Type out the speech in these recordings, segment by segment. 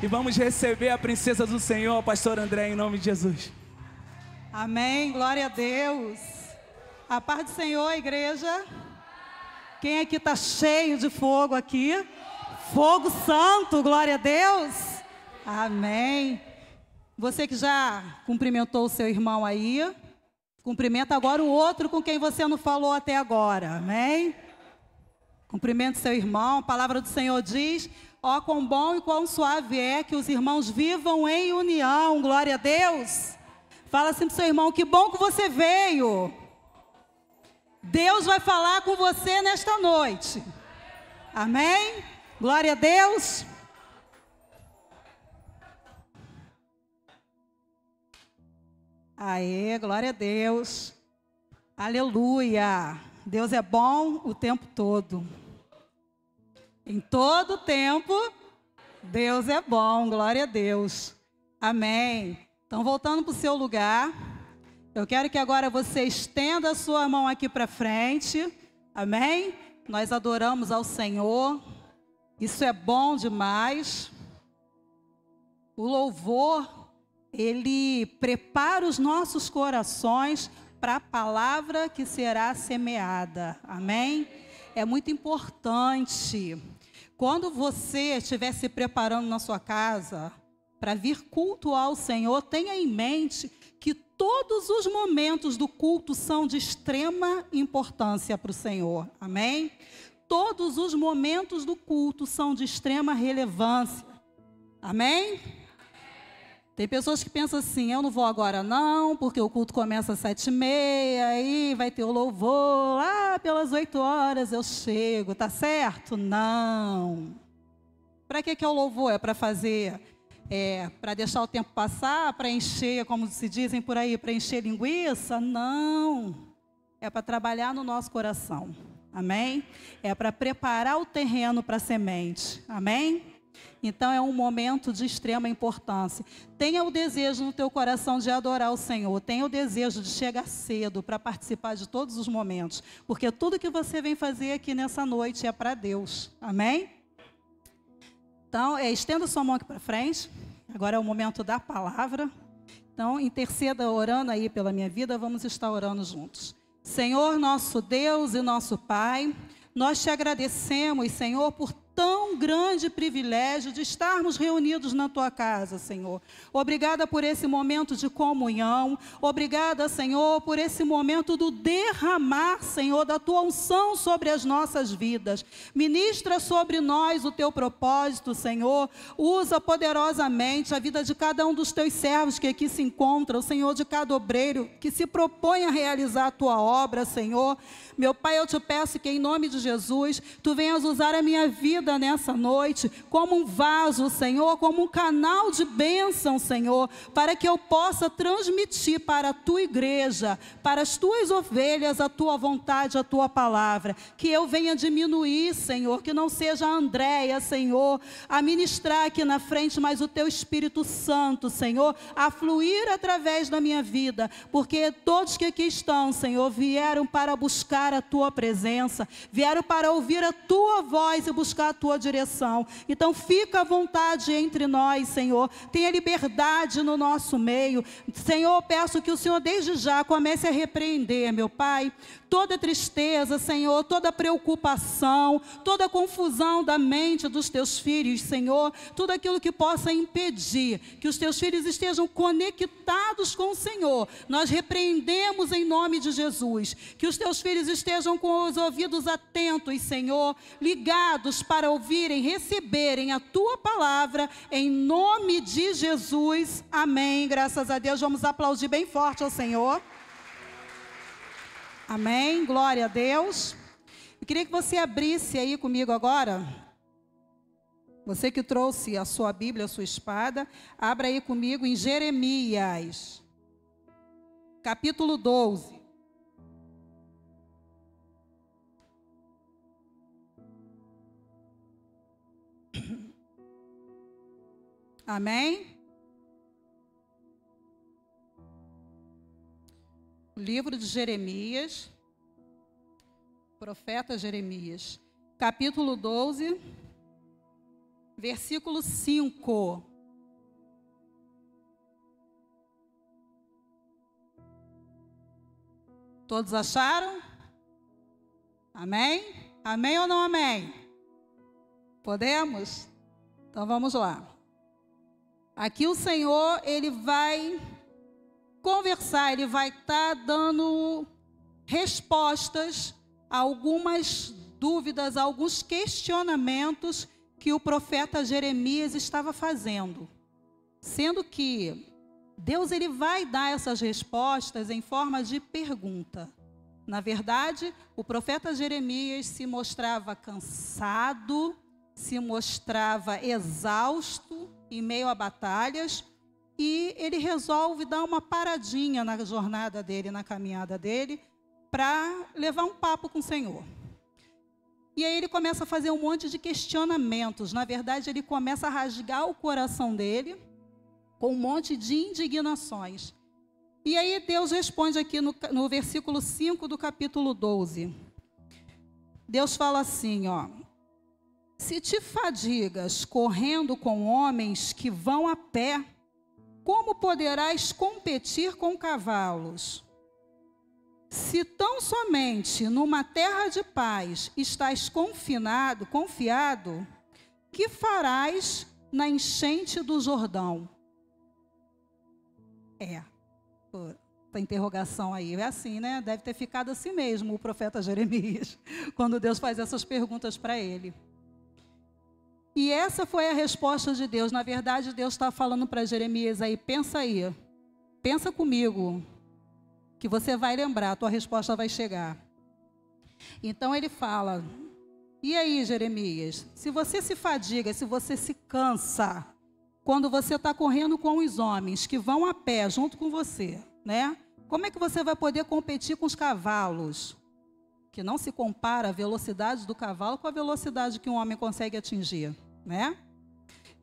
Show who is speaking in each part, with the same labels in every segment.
Speaker 1: E vamos receber a princesa do Senhor, pastor André, em nome de Jesus.
Speaker 2: Amém, glória a Deus. A paz do Senhor, igreja. Quem aqui está cheio de fogo aqui? Fogo santo, glória a Deus. Amém. Você que já cumprimentou o seu irmão aí, cumprimenta agora o outro com quem você não falou até agora, amém? Cumprimenta o seu irmão, a palavra do Senhor diz: ó, quão bom e quão suave é que os irmãos vivam em união, glória a Deus. Fala assim para o seu irmão: que bom que você veio. Deus vai falar com você nesta noite, amém? Glória a Deus. Aê, glória a Deus. Aleluia. Deus é bom o tempo todo. Em todo tempo, Deus é bom, glória a Deus. Amém. Então, voltando para o seu lugar, eu quero que agora você estenda a sua mão aqui para frente. Amém? Nós adoramos ao Senhor. Isso é bom demais. O louvor, ele prepara os nossos corações para a palavra que será semeada. Amém? É muito importante. Quando você estiver se preparando na sua casa para vir cultuar ao Senhor, tenha em mente que todos os momentos do culto são de extrema importância para o Senhor. Amém? Todos os momentos do culto são de extrema relevância. Amém? Tem pessoas que pensam assim: eu não vou agora não, porque o culto começa às 7h30, aí vai ter o louvor, lá pelas 8 horas eu chego, tá certo? Não. Para que é o louvor? É para fazer, para deixar o tempo passar, para encher, como se dizem por aí, para encher linguiça? Não. É para trabalhar no nosso coração. Amém? É para preparar o terreno para a semente. Amém? Então é um momento de extrema importância. Tenha o desejo no teu coração de adorar o Senhor. Tenha o desejo de chegar cedo para participar de todos os momentos. Porque tudo que você vem fazer aqui nessa noite é para Deus. Amém? Então, estenda sua mão aqui para frente. Agora é o momento da palavra. Então, interceda orando aí pela minha vida. Vamos estar orando juntos. Senhor, nosso Deus e nosso Pai, nós te agradecemos, Senhor, por tão grande privilégio de estarmos reunidos na tua casa, Senhor. Obrigada por esse momento de comunhão. Obrigada, Senhor, por esse momento do derramar, Senhor, da tua unção sobre as nossas vidas. Ministra sobre nós o teu propósito, Senhor. Usa poderosamente a vida de cada um dos teus servos que aqui se encontram, Senhor, de cada obreiro que se propõe a realizar a tua obra, Senhor. Meu Pai, eu te peço que em nome de Jesus, tu venhas usar a minha vida nessa noite como um vaso, Senhor, como um canal de bênção, Senhor, para que eu possa transmitir para a tua igreja, para as tuas ovelhas, a tua vontade, a tua palavra. Que eu venha diminuir, Senhor, que não seja a Andréia, Senhor, a ministrar aqui na frente, mas o teu Espírito Santo, Senhor, a fluir através da minha vida, porque todos que aqui estão, Senhor, vieram para buscar a tua presença, vieram para ouvir a tua voz e buscar a tua direção. Então fica à vontade entre nós, Senhor, tenha liberdade no nosso meio. Senhor, peço que o Senhor desde já comece a repreender, meu Pai, toda tristeza, Senhor, toda preocupação, toda confusão da mente dos teus filhos, Senhor, tudo aquilo que possa impedir que os teus filhos estejam conectados com o Senhor, nós repreendemos em nome de Jesus. Que os teus filhos estejam com os ouvidos atentos, Senhor, ligados para ouvirem, receberem a tua palavra, em nome de Jesus, amém. Graças a Deus, vamos aplaudir bem forte ao Senhor. Amém, glória a Deus. Eu queria que você abrisse aí comigo agora, você que trouxe a sua Bíblia, a sua espada, abra aí comigo em Jeremias, capítulo 12. Amém? O livro de Jeremias, profeta Jeremias, capítulo 12, versículo 5. Todos acharam? Amém? Amém ou não amém? Podemos? Então vamos lá. Aqui o Senhor, ele vai conversar, ele vai estar dando respostas a algumas dúvidas, a alguns questionamentos que o profeta Jeremias estava fazendo. Sendo que Deus, ele vai dar essas respostas em forma de pergunta. Na verdade, o profeta Jeremias se mostrava cansado, se mostrava exausto em meio a batalhas, e ele resolve dar uma paradinha na jornada dele, na caminhada dele, para levar um papo com o Senhor. E aí ele começa a fazer um monte de questionamentos. Na verdade, ele começa a rasgar o coração dele com um monte de indignações. E aí Deus responde aqui no versículo 5 do capítulo 12. Deus fala assim, ó: se te fadigas correndo com homens que vão a pé, como poderás competir com cavalos? Se tão somente numa terra de paz estás confiado, que farás na enchente do Jordão? Essa interrogação aí é assim, né? Deve ter ficado assim mesmo o profeta Jeremias, quando Deus faz essas perguntas para ele. E essa foi a resposta de Deus. Na verdade, Deus está falando para Jeremias aí: pensa comigo, que você vai lembrar, a tua resposta vai chegar. Então ele fala: e aí, Jeremias, se você se fadiga, se você se cansa, quando você está correndo com os homens que vão a pé junto com você, né? Como é que você vai poder competir com os cavalos? Que não se compara a velocidade do cavalo com a velocidade que um homem consegue atingir, né?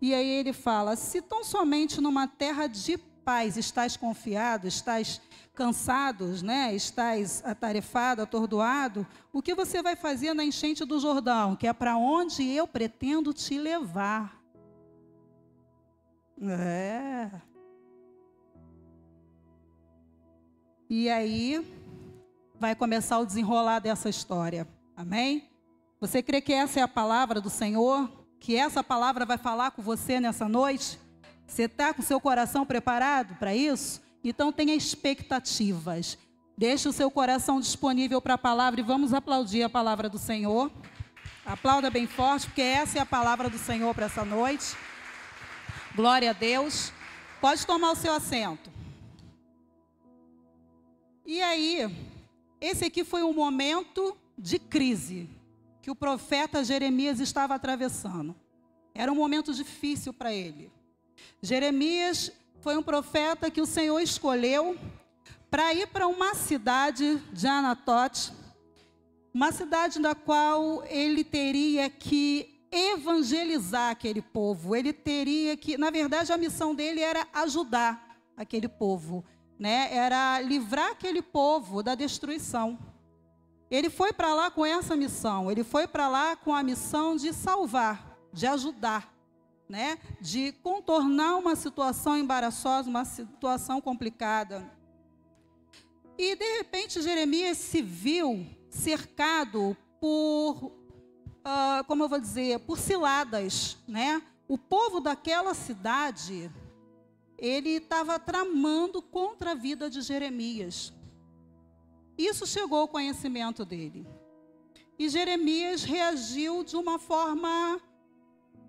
Speaker 2: E aí ele fala: se tão somente numa terra de paz estás confiado, estás cansados, né? Estás atarefado, atordoado, o que você vai fazer na enchente do Jordão, que é para onde eu pretendo te levar? E aí vai começar o desenrolar dessa história. Amém? Você crê que essa é a palavra do Senhor? Que essa palavra vai falar com você nessa noite? Você está com o seu coração preparado para isso? Então tenha expectativas. Deixe o seu coração disponível para a palavra e vamos aplaudir a palavra do Senhor. Aplauda bem forte, porque essa é a palavra do Senhor para essa noite. Glória a Deus. Pode tomar o seu assento. E aí, esse aqui foi um momento de crise que o profeta Jeremias estava atravessando. Era um momento difícil para ele. Jeremias foi um profeta que o Senhor escolheu para ir para uma cidade de Anatote, uma cidade na qual ele teria que evangelizar aquele povo. Ele teria que, na verdade, a missão dele era ajudar aquele povo, né? Era livrar aquele povo da destruição. Ele foi para lá com essa missão. Ele foi para lá com a missão de salvar, de ajudar, né? De contornar uma situação embaraçosa, uma situação complicada. E, de repente, Jeremias se viu cercado por, como eu vou dizer, por ciladas, né? O povo daquela cidade, ele estava tramando contra a vida de Jeremias. Isso chegou ao conhecimento dele. E Jeremias reagiu de uma forma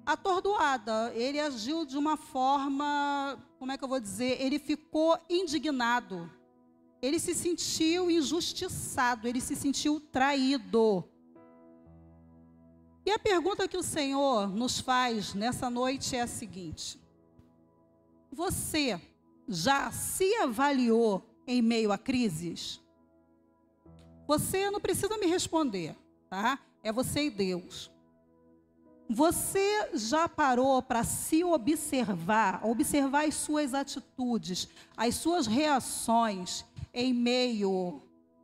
Speaker 2: atordoada. Ele agiu de uma forma, como é que eu vou dizer? Ele ficou indignado. Ele se sentiu injustiçado, ele se sentiu traído. E a pergunta que o Senhor nos faz nessa noite é a seguinte: você já se avaliou em meio a crises? Você não precisa me responder, tá? É você e Deus. Você já parou para se observar as suas atitudes, as suas reações em meio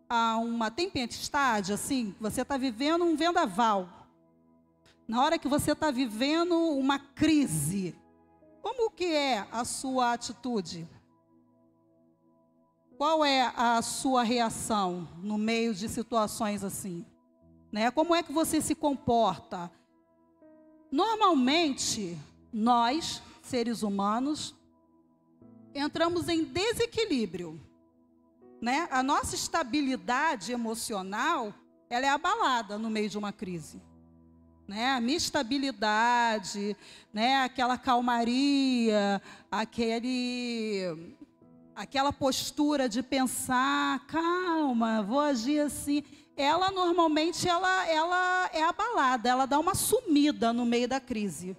Speaker 2: a uma tempestade, assim? Você está vivendo um vendaval. Na hora que você está vivendo uma crise, como que é a sua atitude? Qual é a sua reação no meio de situações assim? Né? Como é que você se comporta? Normalmente, nós, seres humanos, entramos em desequilíbrio. Né? A nossa estabilidade emocional, ela é abalada no meio de uma crise. Né? A minha estabilidade, né? Aquela calmaria, aquela postura de pensar, calma, vou agir assim, ela normalmente ela é abalada, ela dá uma sumida no meio da crise.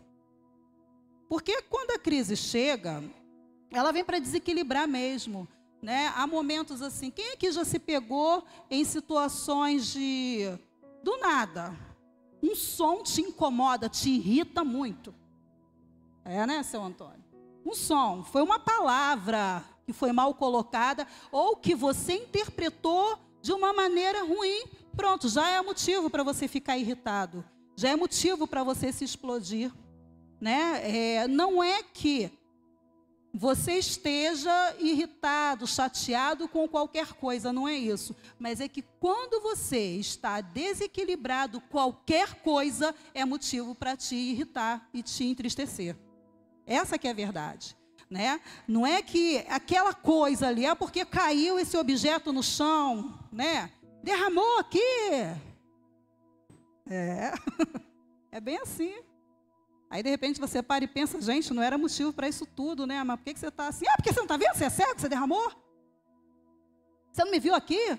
Speaker 2: Porque quando a crise chega, ela vem para desequilibrar mesmo. Né? Há momentos assim, quem aqui já se pegou em situações do nada? Um som te incomoda, te irrita muito. Né, seu Antônio? Um som, foi uma palavra que foi mal colocada ou que você interpretou de uma maneira ruim. Pronto, já é motivo para você ficar irritado. Já é motivo para você se explodir. Né? Não é que você esteja irritado, chateado com qualquer coisa, não é isso. Mas é que quando você está desequilibrado, qualquer coisa é motivo para te irritar e te entristecer. Essa que é a verdade. Né? Não é que aquela coisa ali, porque caiu esse objeto no chão, né? Derramou aqui. É bem assim. Aí, de repente, você para e pensa, gente, não era motivo para isso tudo, né? Mas por que você está assim? Porque você não está vendo? Você é cego? Você derramou? Você não me viu aqui?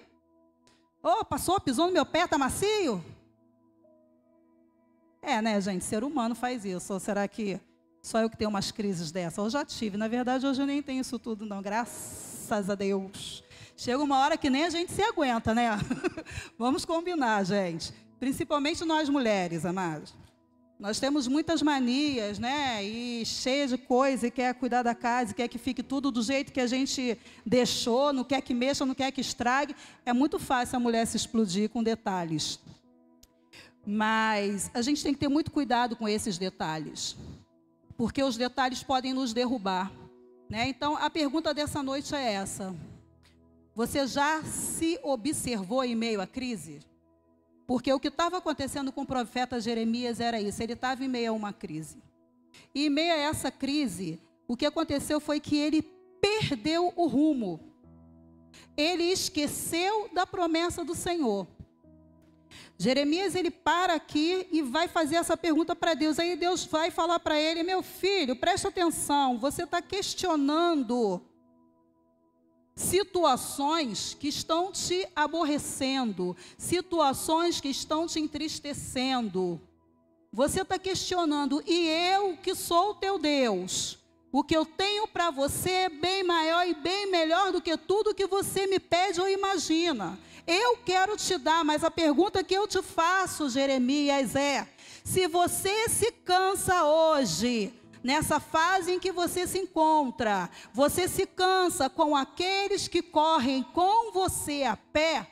Speaker 2: Passou, pisou no meu pé, está macio? Né, gente? Ser humano faz isso. Ou será que só eu que tenho umas crises dessas? Eu já tive. Na verdade, hoje eu nem tenho isso tudo, não. Graças a Deus. Chega uma hora que nem a gente se aguenta, né? Vamos combinar, gente. Principalmente nós mulheres, amados. Nós temos muitas manias, né? E cheia de coisa, e quer cuidar da casa, e quer que fique tudo do jeito que a gente deixou, não quer que mexa, não quer que estrague. É muito fácil a mulher se explodir com detalhes. Mas a gente tem que ter muito cuidado com esses detalhes, porque os detalhes podem nos derrubar. Né? Então, a pergunta dessa noite é essa. Você já se observou em meio à crise? Porque o que estava acontecendo com o profeta Jeremias era isso, ele estava em meio a uma crise. E em meio a essa crise, o que aconteceu foi que ele perdeu o rumo. Ele esqueceu da promessa do Senhor. Jeremias, ele para aqui e vai fazer essa pergunta para Deus. Aí Deus vai falar para ele, meu filho, preste atenção, você está questionando situações que estão te aborrecendo, situações que estão te entristecendo. Você está questionando, e eu que sou o teu Deus, o que eu tenho para você é bem maior e bem melhor do que tudo que você me pede ou imagina. Eu quero te dar, mas a pergunta que eu te faço, Jeremias, é: se você se cansa hoje, nessa fase em que você se encontra, você se cansa com aqueles que correm com você a pé,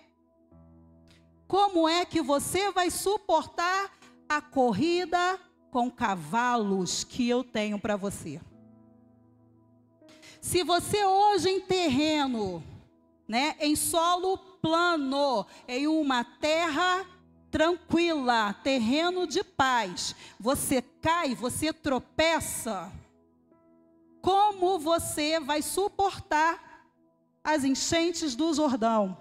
Speaker 2: como é que você vai suportar a corrida com cavalos que eu tenho para você? Se você hoje em terreno, né, em solo plano, em uma terra tranquila, terreno de paz, você cai, você tropeça, como você vai suportar as enchentes do Jordão?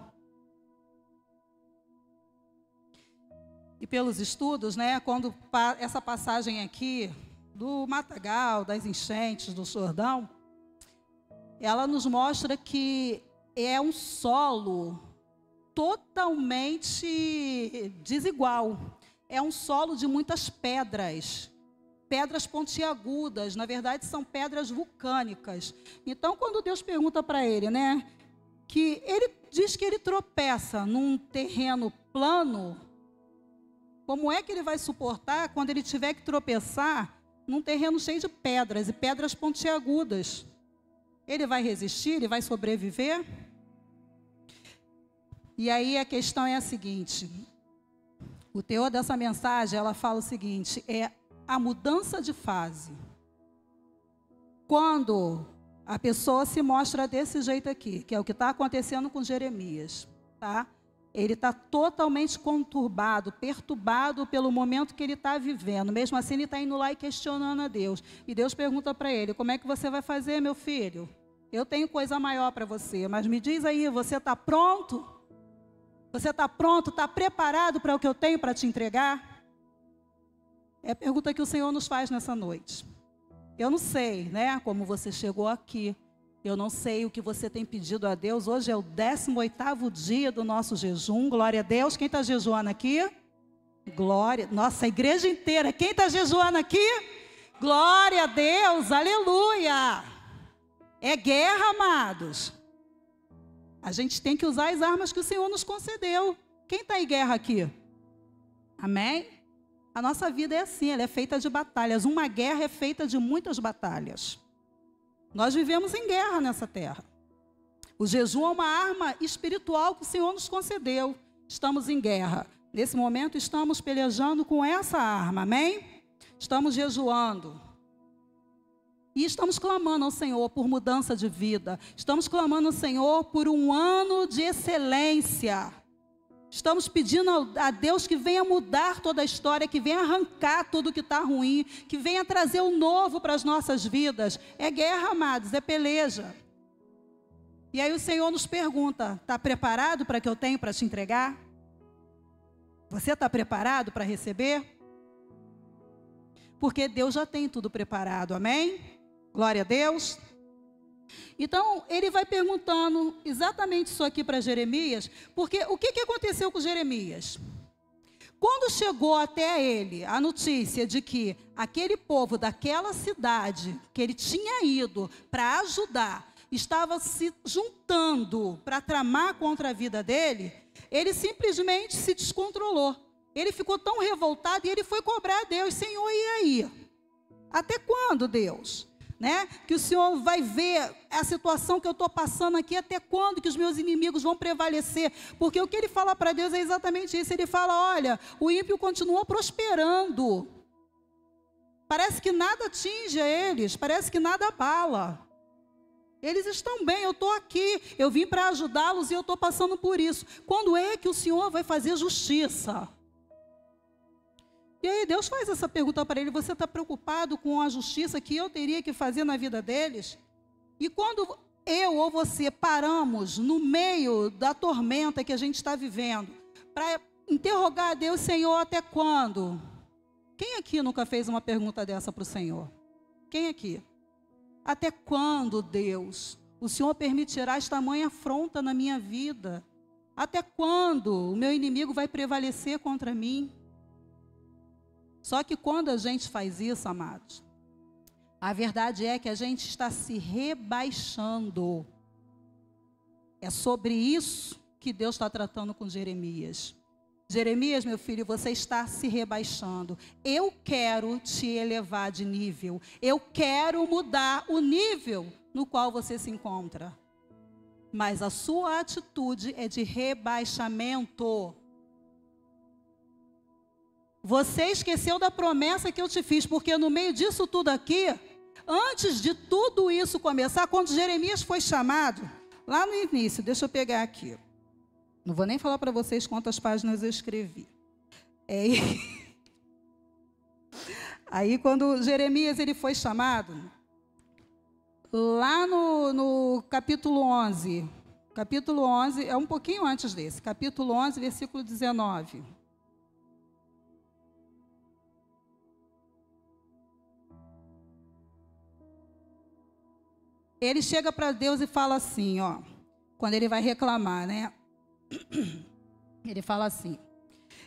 Speaker 2: E pelos estudos, né, quando essa passagem aqui do matagal, das enchentes do Jordão, ela nos mostra que é um solo totalmente desigual. É um solo de muitas pedras, pedras pontiagudas, na verdade são pedras vulcânicas. Então, quando Deus pergunta para ele, né, que ele diz que ele tropeça num terreno plano, como é que ele vai suportar quando ele tiver que tropeçar num terreno cheio de pedras e pedras pontiagudas? Ele vai resistir? Ele vai sobreviver? E aí a questão é a seguinte, o teor dessa mensagem, ela fala o seguinte, é a mudança de fase. Quando a pessoa se mostra desse jeito aqui, que é o que está acontecendo com Jeremias, tá? Ele está totalmente conturbado, perturbado pelo momento que ele está vivendo. Mesmo assim, ele está indo lá e questionando a Deus. E Deus pergunta para ele, como é que você vai fazer, meu filho? Eu tenho coisa maior para você, mas me diz aí, você está pronto? Você está pronto, está preparado para o que eu tenho para te entregar? É a pergunta que o Senhor nos faz nessa noite. Eu não sei, né, como você chegou aqui. Eu não sei o que você tem pedido a Deus. Hoje é o 18º dia do nosso jejum. Glória a Deus. Quem está jejuando aqui? Glória. Nossa, a igreja inteira. Quem está jejuando aqui? Glória a Deus. Aleluia. É guerra, amados. A gente tem que usar as armas que o Senhor nos concedeu. Quem está em guerra aqui? Amém? A nossa vida é assim, ela é feita de batalhas. Uma guerra é feita de muitas batalhas. Nós vivemos em guerra nessa terra. O jejum é uma arma espiritual que o Senhor nos concedeu. Estamos em guerra. Nesse momento estamos pelejando com essa arma, amém? Estamos jejuando. E estamos clamando ao Senhor por mudança de vida. Estamos clamando ao Senhor por um ano de excelência. Estamos pedindo a Deus que venha mudar toda a história, que venha arrancar tudo que está ruim, que venha trazer o novo para as nossas vidas. É guerra, amados, é peleja. E aí o Senhor nos pergunta, está preparado para o que eu tenho para te entregar? Você está preparado para receber? Porque Deus já tem tudo preparado, amém? Glória a Deus. Então, ele vai perguntando exatamente isso aqui para Jeremias, porque o que aconteceu com Jeremias? Quando chegou até ele a notícia de que aquele povo daquela cidade, que ele tinha ido para ajudar, estava se juntando para tramar contra a vida dele, ele simplesmente se descontrolou. Ele ficou tão revoltado e ele foi cobrar a Deus, Senhor, e aí? Até quando, Deus? Né? Que o Senhor vai ver a situação que eu estou passando aqui, até quando que os meus inimigos vão prevalecer, porque o que ele fala para Deus é exatamente isso. Ele fala, olha, o ímpio continua prosperando, parece que nada atinge a eles, parece que nada abala, eles estão bem, eu estou aqui, eu vim para ajudá-los e eu estou passando por isso. Quando é que o Senhor vai fazer justiça? E aí Deus faz essa pergunta para ele, você está preocupado com a justiça que eu teria que fazer na vida deles? E quando eu ou você paramos no meio da tormenta que a gente está vivendo, para interrogar a Deus, Senhor, até quando? Quem aqui nunca fez uma pergunta dessa para o Senhor? Quem aqui? Até quando, Deus, o Senhor permitirá esta tamanha afronta na minha vida? Até quando o meu inimigo vai prevalecer contra mim? Só que quando a gente faz isso, amados, a verdade é que a gente está se rebaixando. É sobre isso que Deus está tratando com Jeremias. Jeremias, meu filho, você está se rebaixando. Eu quero te elevar de nível. Eu quero mudar o nível no qual você se encontra. Mas a sua atitude é de rebaixamento. Você esqueceu da promessa que eu te fiz, porque no meio disso tudo aqui, antes de tudo isso começar, quando Jeremias foi chamado, lá no início, deixa eu pegar aqui. Não vou nem falar para vocês quantas páginas eu escrevi. Aí quando Jeremias ele foi chamado, lá no capítulo 11, é um pouquinho antes desse, capítulo 11, versículo 19. Ele chega para Deus e fala assim, ó, quando ele vai reclamar, né? Ele fala assim,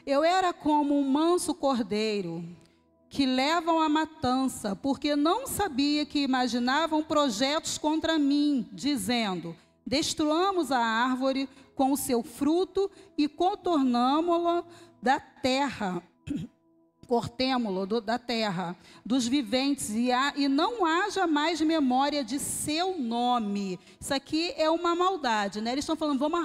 Speaker 2: eu era como um manso cordeiro que levam à matança, porque não sabia que imaginavam projetos contra mim, dizendo, destruamos a árvore com o seu fruto e contornamo-la da terra. Cortemo-lo da terra, dos viventes, e não haja mais memória de seu nome. Isso aqui é uma maldade, né? Eles estão falando, vamos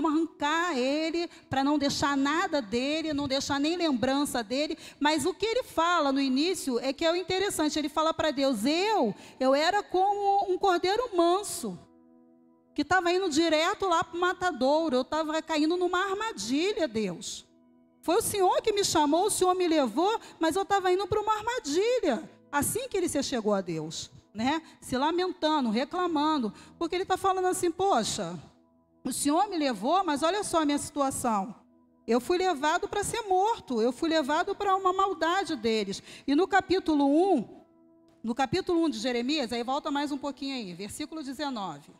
Speaker 2: vamos arrancar ele para não deixar nada dele, não deixar nem lembrança dele. Mas o que ele fala no início é que é o interessante, ele fala para Deus, eu era como um cordeiro manso, que estava indo direto lá para o matadouro, eu estava caindo numa armadilha, Deus. Foi o Senhor que me chamou, o Senhor me levou, mas eu estava indo para uma armadilha. Assim que ele se chegou a Deus, né? Se lamentando, reclamando, porque ele está falando assim, poxa, o Senhor me levou, mas olha só a minha situação. Eu fui levado para ser morto, eu fui levado para uma maldade deles. E no capítulo 1 de Jeremias, aí volta mais um pouquinho aí, versículo 19.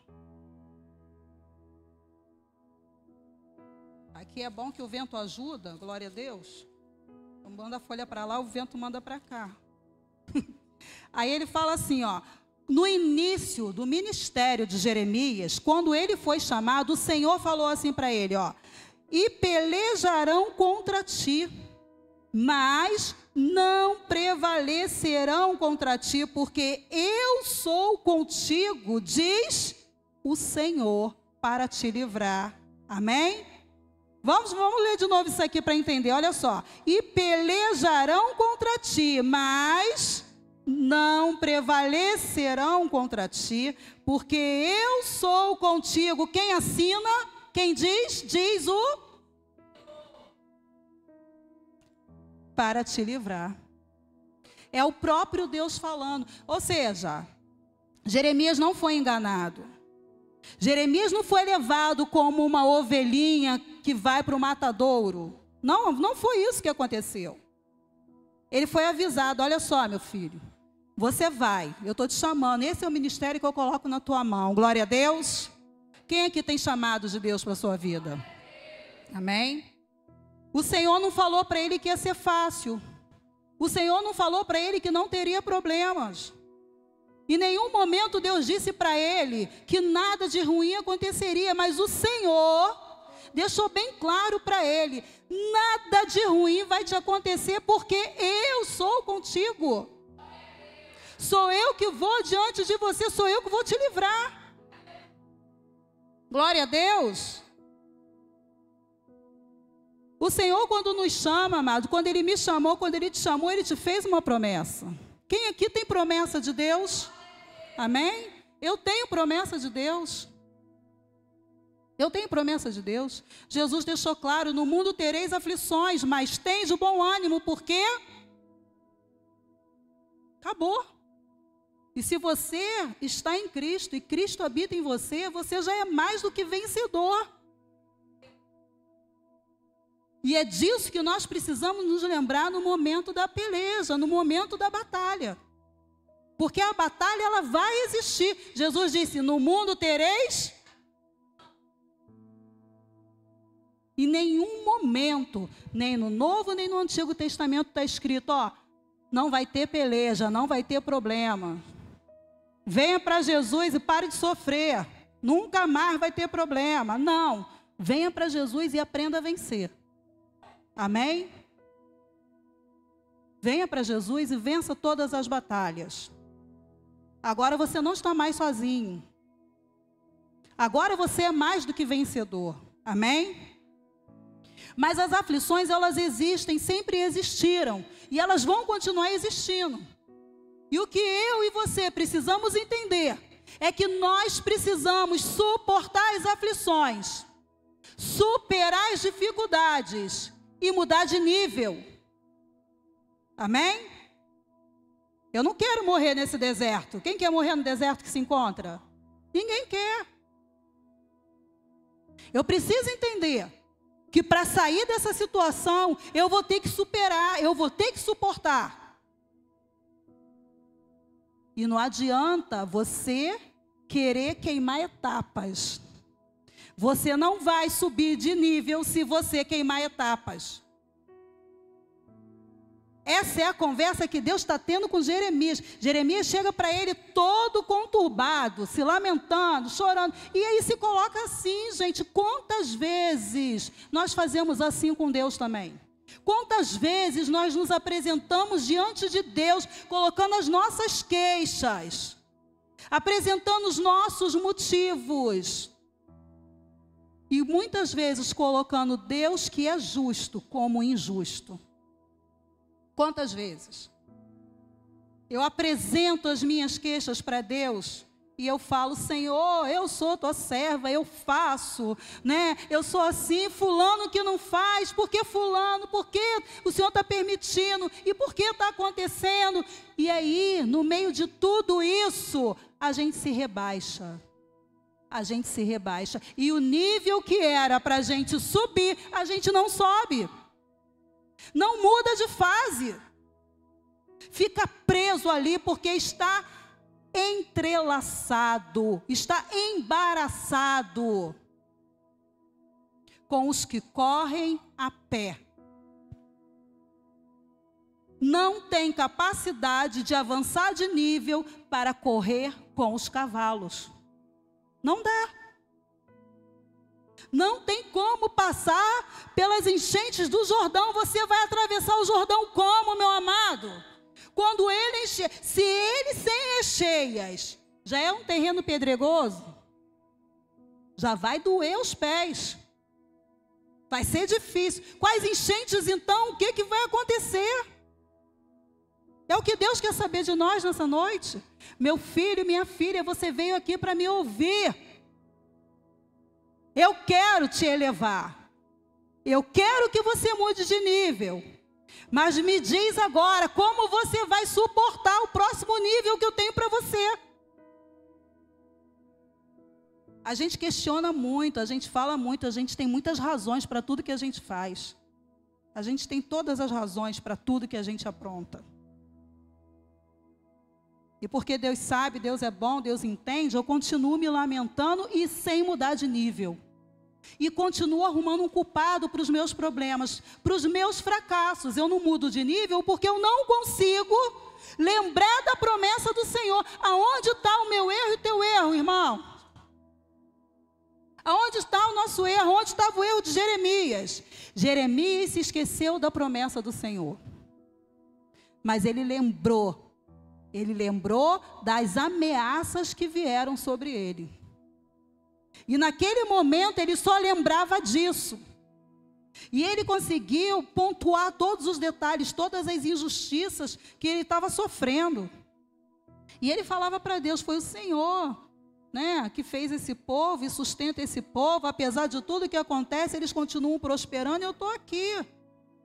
Speaker 2: Aqui é bom que o vento ajuda, glória a Deus. Então manda a folha para lá, o vento manda para cá. Aí ele fala assim, ó, no início do ministério de Jeremias, quando ele foi chamado, o Senhor falou assim para ele, ó, e pelejarão contra ti, mas não prevalecerão contra ti, porque eu sou contigo, diz o Senhor, para te livrar. Amém? Vamos ler de novo isso aqui para entender, olha só. E pelejarão contra ti, mas não prevalecerão contra ti, porque eu sou contigo. Quem assina? Quem diz? Diz o... Para te livrar. É o próprio Deus falando. Ou seja, Jeremias não foi enganado. Jeremias não foi levado como uma ovelhinha que vai para o matadouro. Não, não foi isso que aconteceu. Ele foi avisado, olha só, meu filho, você vai, eu estou te chamando, esse é o ministério que eu coloco na tua mão. Glória a Deus. Quem aqui tem chamado de Deus para a sua vida? Amém? O Senhor não falou para ele que ia ser fácil. O Senhor não falou para ele que não teria problemas. Em nenhum momento Deus disse para ele que nada de ruim aconteceria, mas o Senhor deixou bem claro para ele, nada de ruim vai te acontecer, porque eu sou contigo. Sou eu que vou diante de você, sou eu que vou te livrar. Glória a Deus. O Senhor, quando nos chama, amado, quando Ele me chamou, quando Ele te chamou, Ele te fez uma promessa. Quem aqui tem promessa de Deus? Amém? Eu tenho promessa de Deus. Eu tenho promessa de Deus. Jesus deixou claro, no mundo tereis aflições, mas tens de bom ânimo, porque acabou. E se você está em Cristo e Cristo habita em você, você já é mais do que vencedor. E é disso que nós precisamos nos lembrar no momento da peleja, no momento da batalha. Porque a batalha, ela vai existir. Jesus disse, no mundo tereis. Em nenhum momento, nem no Novo, nem no Antigo Testamento está escrito, ó, não vai ter peleja, não vai ter problema. Venha para Jesus e pare de sofrer. Nunca mais vai ter problema. Não. Venha para Jesus e aprenda a vencer. Amém? Venha para Jesus e vença todas as batalhas. Agora você não está mais sozinho. Agora você é mais do que vencedor. Amém? Mas as aflições, elas existem, sempre existiram. E elas vão continuar existindo. E o que eu e você precisamos entender é que nós precisamos suportar as aflições, superar as dificuldades e mudar de nível. Amém? Eu não quero morrer nesse deserto. Quem quer morrer no deserto que se encontra? Ninguém quer. Eu preciso entender que para sair dessa situação, eu vou ter que superar, eu vou ter que suportar. E não adianta você querer queimar etapas. Você não vai subir de nível se você queimar etapas. Essa é a conversa que Deus está tendo com Jeremias. Jeremias chega para ele todo conturbado, se lamentando, chorando. E aí se coloca assim, gente. Quantas vezes nós fazemos assim com Deus também? Quantas vezes nós nos apresentamos diante de Deus, colocando as nossas queixas, apresentando os nossos motivos. E muitas vezes colocando Deus que é justo como injusto. Quantas vezes? Eu apresento as minhas queixas para Deus e eu falo: Senhor, eu sou tua serva, eu faço, né? Eu sou assim, fulano que não faz, por que fulano? Por que o Senhor está permitindo? E por que está acontecendo? E aí, no meio de tudo isso, a gente se rebaixa. A gente se rebaixa. E o nível que era para a gente subir, a gente não sobe. Não muda de fase. Fica preso ali porque está entrelaçado, está embaraçado com os que correm a pé. Não tem capacidade de avançar de nível para correr com os cavalos. Não dá. Não tem como passar pelas enchentes do Jordão. Você vai atravessar o Jordão como, meu amado? Quando ele encher, se ele sem encheias já é um terreno pedregoso, já vai doer os pés. Vai ser difícil. Quais enchentes então? O que vai acontecer? É o que Deus quer saber de nós nessa noite. Meu filho e minha filha, você veio aqui para me ouvir. Eu quero te elevar. Eu quero que você mude de nível. Mas me diz agora, como você vai suportar o próximo nível que eu tenho para você? A gente questiona muito, a gente fala muito, a gente tem muitas razões para tudo que a gente faz. A gente tem todas as razões para tudo que a gente apronta. E porque Deus sabe, Deus é bom, Deus entende, eu continuo me lamentando e sem mudar de nível. E continuo arrumando um culpado para os meus problemas, para os meus fracassos. Eu não mudo de nível porque eu não consigo lembrar da promessa do Senhor. Aonde está o meu erro e o teu erro, irmão? Aonde está o nosso erro? Onde estava o erro de Jeremias? Jeremias se esqueceu da promessa do Senhor. Mas ele lembrou das ameaças que vieram sobre ele. E naquele momento ele só lembrava disso. E ele conseguiu pontuar todos os detalhes, todas as injustiças que ele estava sofrendo. E ele falava para Deus: foi o Senhor, né, que fez esse povo e sustenta esse povo. Apesar de tudo que acontece, eles continuam prosperando e eu estou aqui.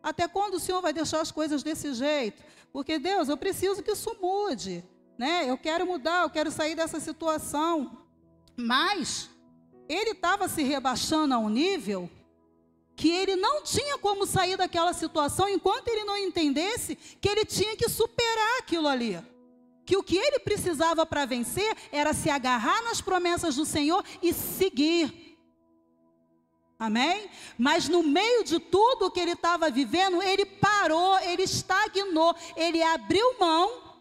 Speaker 2: Até quando o Senhor vai deixar as coisas desse jeito? Porque, Deus, eu preciso que isso mude, né? Eu quero mudar, eu quero sair dessa situação. Mas ele estava se rebaixando a um nível que ele não tinha como sair daquela situação enquanto ele não entendesse que ele tinha que superar aquilo ali. Que o que ele precisava para vencer era se agarrar nas promessas do Senhor e seguir. Amém? Mas no meio de tudo que ele estava vivendo, ele parou, ele estagnou, ele abriu mão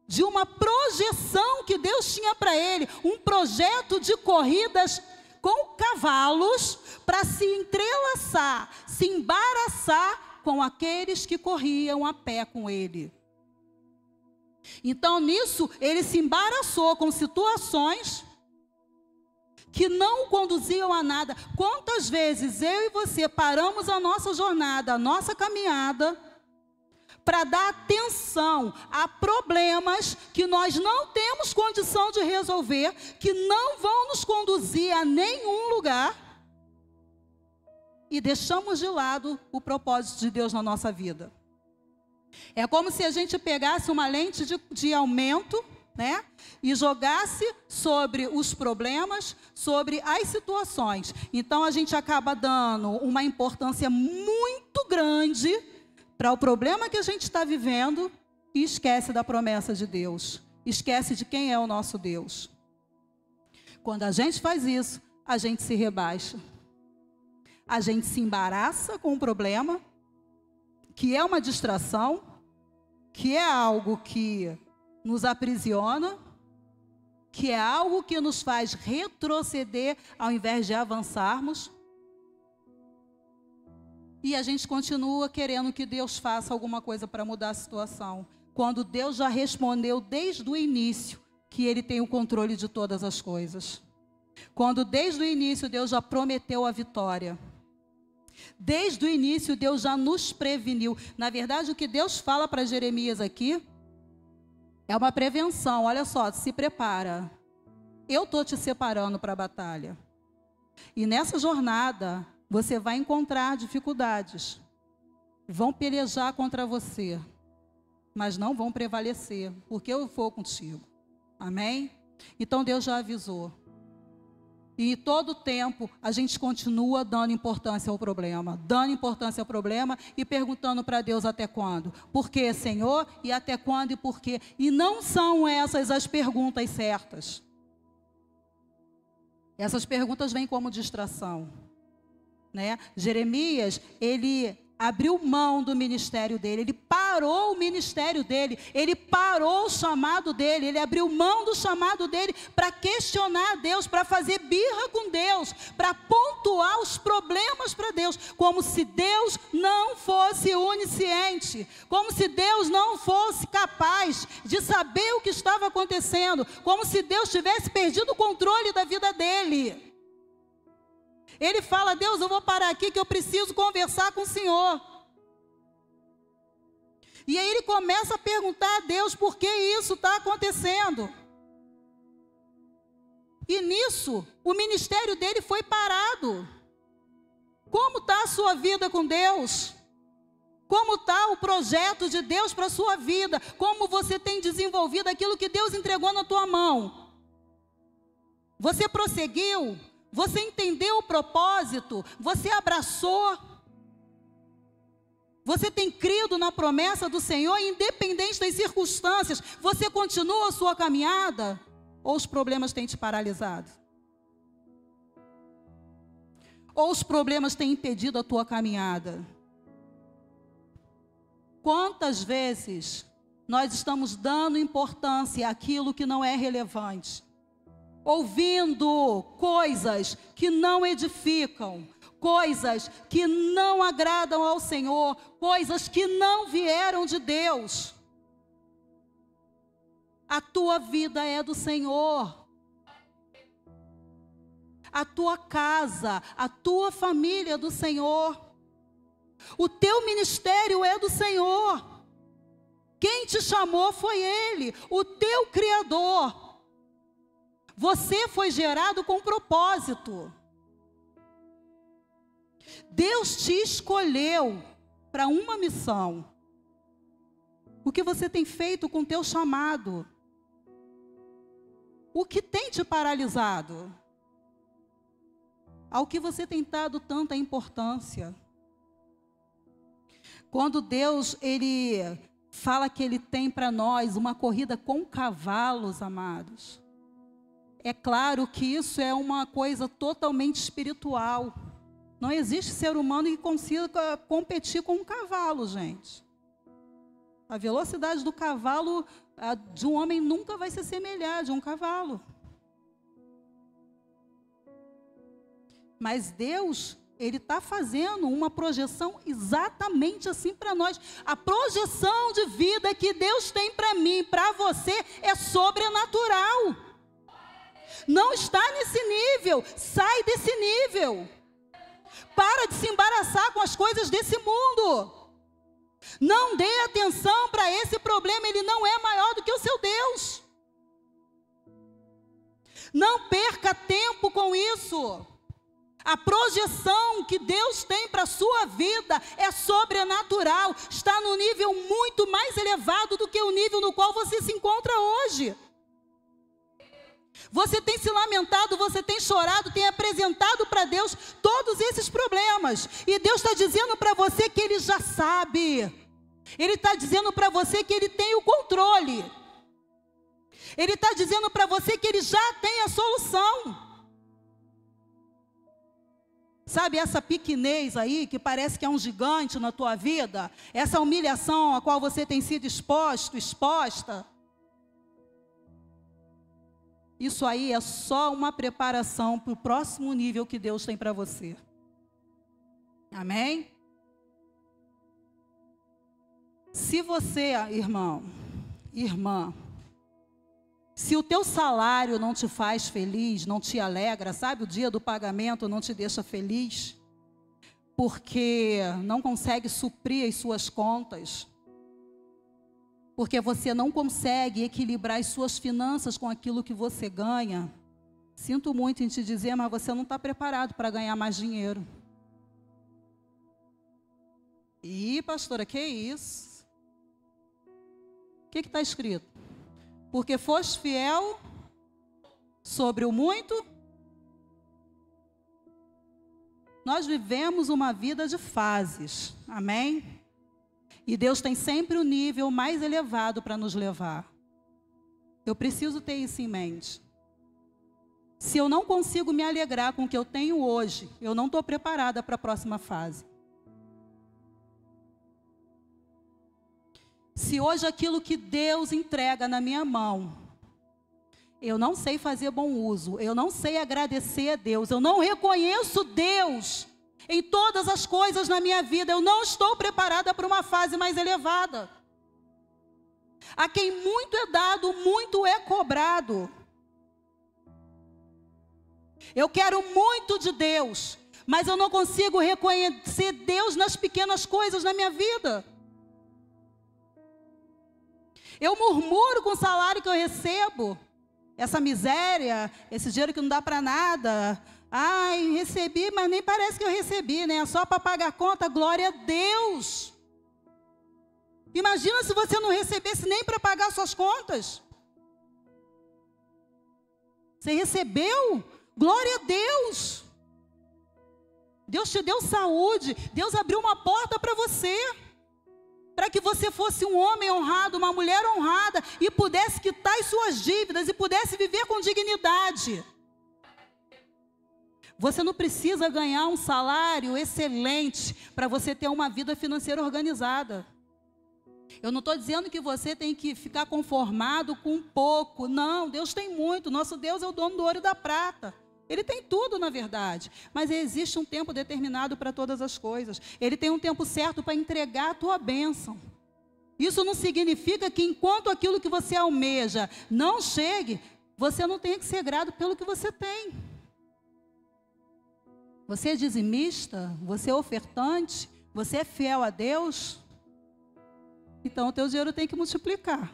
Speaker 2: de uma projeção que Deus tinha para ele, um projeto de corridas com cavalos para se entrelaçar, se embaraçar com aqueles que corriam a pé com ele. Então nisso ele se embaraçou com situações que não conduziam a nada. Quantas vezes eu e você paramos a nossa jornada, a nossa caminhada, para dar atenção a problemas que nós não temos condição de resolver, que não vão nos conduzir a nenhum lugar, e deixamos de lado o propósito de Deus na nossa vida. É como se a gente pegasse uma lente de aumento, né, e jogasse sobre os problemas, sobre as situações. Então a gente acaba dando uma importância muito grande para o problema que a gente está vivendo e esquece da promessa de Deus, esquece de quem é o nosso Deus. Quando a gente faz isso, a gente se rebaixa, a gente se embaraça com o problema, que é uma distração, que é algo que nos aprisiona, que é algo que nos faz retroceder ao invés de avançarmos. E a gente continua querendo que Deus faça alguma coisa para mudar a situação, quando Deus já respondeu desde o início que Ele tem o controle de todas as coisas. Quando desde o início Deus já prometeu a vitória. Desde o início Deus já nos preveniu. Na verdade, o que Deus fala para Jeremias aqui é uma prevenção. Olha só, se prepara. Eu estou te separando para a batalha. E nessa jornada, você vai encontrar dificuldades. Vão pelejar contra você, mas não vão prevalecer, porque eu vou contigo. Amém? Então Deus já avisou. E todo tempo a gente continua dando importância ao problema. Dando importância ao problema e perguntando para Deus até quando. Por quê, Senhor? E até quando e por quê? E não são essas as perguntas certas. Essas perguntas vêm como distração, né? Jeremias, ele abriu mão do ministério dele, ele parou o ministério dele, ele parou o chamado dele, ele abriu mão do chamado dele para questionar a Deus, para fazer birra com Deus, para pontuar os problemas para Deus, como se Deus não fosse onisciente, como se Deus não fosse capaz de saber o que estava acontecendo, como se Deus tivesse perdido o controle da vida dele. Ele fala: Deus, eu vou parar aqui que eu preciso conversar com o Senhor. E aí ele começa a perguntar a Deus por que isso está acontecendo. E nisso, o ministério dele foi parado. Como está a sua vida com Deus? Como está o projeto de Deus para a sua vida? Como você tem desenvolvido aquilo que Deus entregou na tua mão? Você prosseguiu? Você entendeu o propósito? Você abraçou? Você tem crido na promessa do Senhor, independente das circunstâncias? Você continua a sua caminhada? Ou os problemas têm te paralisado? Ou os problemas têm impedido a tua caminhada? Quantas vezes nós estamos dando importância àquilo que não é relevante? Ouvindo coisas que não edificam, coisas que não agradam ao Senhor, coisas que não vieram de Deus. A tua vida é do Senhor. A tua casa, a tua família é do Senhor. O teu ministério é do Senhor. Quem te chamou foi Ele, o teu Criador. Você foi gerado com propósito. Deus te escolheu para uma missão. O que você tem feito com o teu chamado? O que tem te paralisado? Ao que você tem dado tanta importância? Quando Deus, Ele fala que Ele tem para nós uma corrida com cavalos, amados, é claro que isso é uma coisa totalmente espiritual. Não existe ser humano que consiga competir com um cavalo, gente. A velocidade do cavalo, de um homem, nunca vai se assemelhar de um cavalo. Mas Deus, Ele está fazendo uma projeção exatamente assim para nós. A projeção de vida que Deus tem para mim, para você, é sobrenatural. Não está nesse nível, sai desse nível. Para de se embaraçar com as coisas desse mundo. Não dê atenção para esse problema, ele não é maior do que o seu Deus. Não perca tempo com isso. A projeção que Deus tem para a sua vida é sobrenatural, está no nível muito mais elevado do que o nível no qual você se encontra hoje. Você tem se lamentado, você tem chorado, tem apresentado para Deus todos esses problemas. E Deus está dizendo para você que Ele já sabe. Ele está dizendo para você que Ele tem o controle. Ele está dizendo para você que Ele já tem a solução. Sabe essa pequenez aí, que parece que é um gigante na tua vida? Essa humilhação a qual você tem sido exposta? Isso aí é só uma preparação para o próximo nível que Deus tem para você. Amém? Se você, irmão, irmã, Se o teu salário não te faz feliz, não te alegra, sabe, o dia do pagamento não te deixa feliz, porque não consegue suprir as suas contas, porque você não consegue equilibrar as suas finanças com aquilo que você ganha, sinto muito em te dizer, mas você não está preparado para ganhar mais dinheiro. Ih, pastora, que isso? O que está escrito? Porque foste fiel sobre o muito. Nós vivemos uma vida de fases, amém? E Deus tem sempre o nível mais elevado para nos levar. Eu preciso ter isso em mente. Se eu não consigo me alegrar com o que eu tenho hoje, eu não estou preparada para a próxima fase. Se hoje aquilo que Deus entrega na minha mão, eu não sei fazer bom uso, eu não sei agradecer a Deus, eu não reconheço Deus em todas as coisas na minha vida, eu não estou preparada para uma fase mais elevada. A quem muito é dado, muito é cobrado. Eu quero muito de Deus, mas eu não consigo reconhecer Deus nas pequenas coisas na minha vida. Eu murmuro com o salário que eu recebo, essa miséria, esse dinheiro que não dá para nada. Ai, recebi, mas nem parece que eu recebi, né? Só para pagar a conta, glória a Deus. Imagina se você não recebesse nem para pagar suas contas. Você recebeu? Glória a Deus. Deus te deu saúde, Deus abriu uma porta para você, para que você fosse um homem honrado, uma mulher honrada, e pudesse quitar as suas dívidas, e pudesse viver com dignidade. Você não precisa ganhar um salário excelente para você ter uma vida financeira organizada. Eu não estou dizendo que você tem que ficar conformado com pouco, não, Deus tem muito, nosso Deus é o dono do ouro e da prata. Ele tem tudo, na verdade, mas existe um tempo determinado para todas as coisas. Ele tem um tempo certo para entregar a tua bênção. Isso não significa que enquanto aquilo que você almeja não chegue, você não tenha que ser grato pelo que você tem. Você é dizimista? Você é ofertante? Você é fiel a Deus? Então o teu dinheiro tem que multiplicar.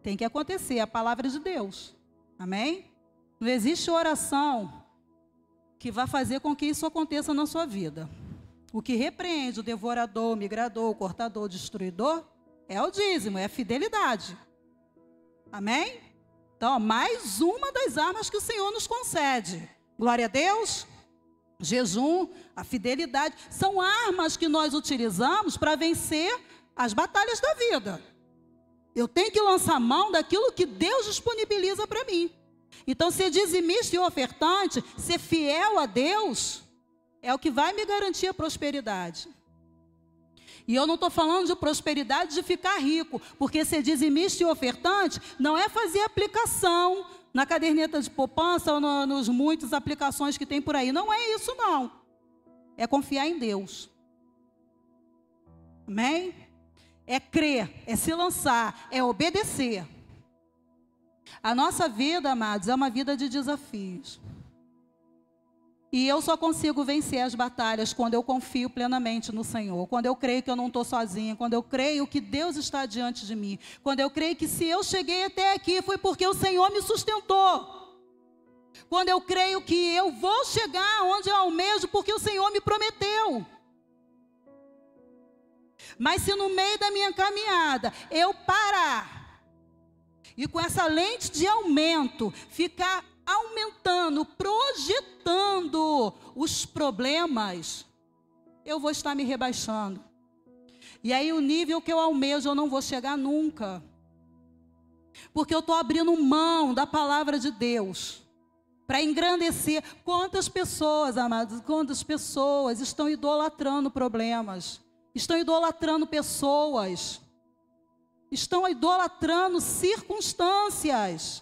Speaker 2: Tem que acontecer, a palavra de Deus. Amém? Não existe oração que vá fazer com que isso aconteça na sua vida. O que repreende o devorador, o migrador, o cortador, o destruidor, é o dízimo, é a fidelidade. Amém? Então, mais uma das armas que o Senhor nos concede. Glória a Deus. Jejum, a fidelidade, são armas que nós utilizamos para vencer as batalhas da vida. Eu tenho que lançar mão daquilo que Deus disponibiliza para mim. Então, ser dizimista e ofertante, ser fiel a Deus, é o que vai me garantir a prosperidade. E eu não estou falando de prosperidade de ficar rico, porque ser dizimista e ofertante não é fazer aplicação na caderneta de poupança ou nos muitas aplicações que tem por aí. Não é isso, não. É confiar em Deus. Amém? É crer, é se lançar, é obedecer. A nossa vida, amados, é uma vida de desafios. E eu só consigo vencer as batalhas quando eu confio plenamente no Senhor, quando eu creio que eu não estou sozinha, quando eu creio que Deus está diante de mim, quando eu creio que se eu cheguei até aqui foi porque o Senhor me sustentou, quando eu creio que eu vou chegar onde eu almejo porque o Senhor me prometeu. Mas se no meio da minha caminhada eu parar e com essa lente de aumento ficar aumentando, projetando os problemas, eu vou estar me rebaixando. E aí o nível que eu almejo eu não vou chegar nunca. Porque eu estou abrindo mão da palavra de Deus para engrandecer. Quantas pessoas, amados, quantas pessoas estão idolatrando problemas, estão idolatrando pessoas, estão idolatrando circunstâncias.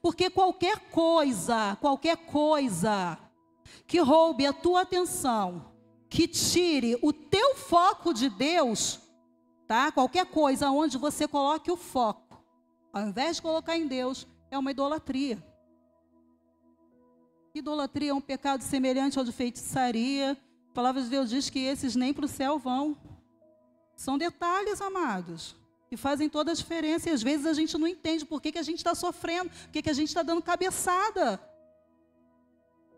Speaker 2: Porque qualquer coisa que roube a tua atenção, que tire o teu foco de Deus, tá? Qualquer coisa onde você coloque o foco, ao invés de colocar em Deus, é uma idolatria. Idolatria é um pecado semelhante ao de feitiçaria. A palavra de Deus diz que esses nem para o céu vão. São detalhes, amados, que fazem toda a diferença. E às vezes a gente não entende por que a gente está sofrendo, por que a gente está dando cabeçada.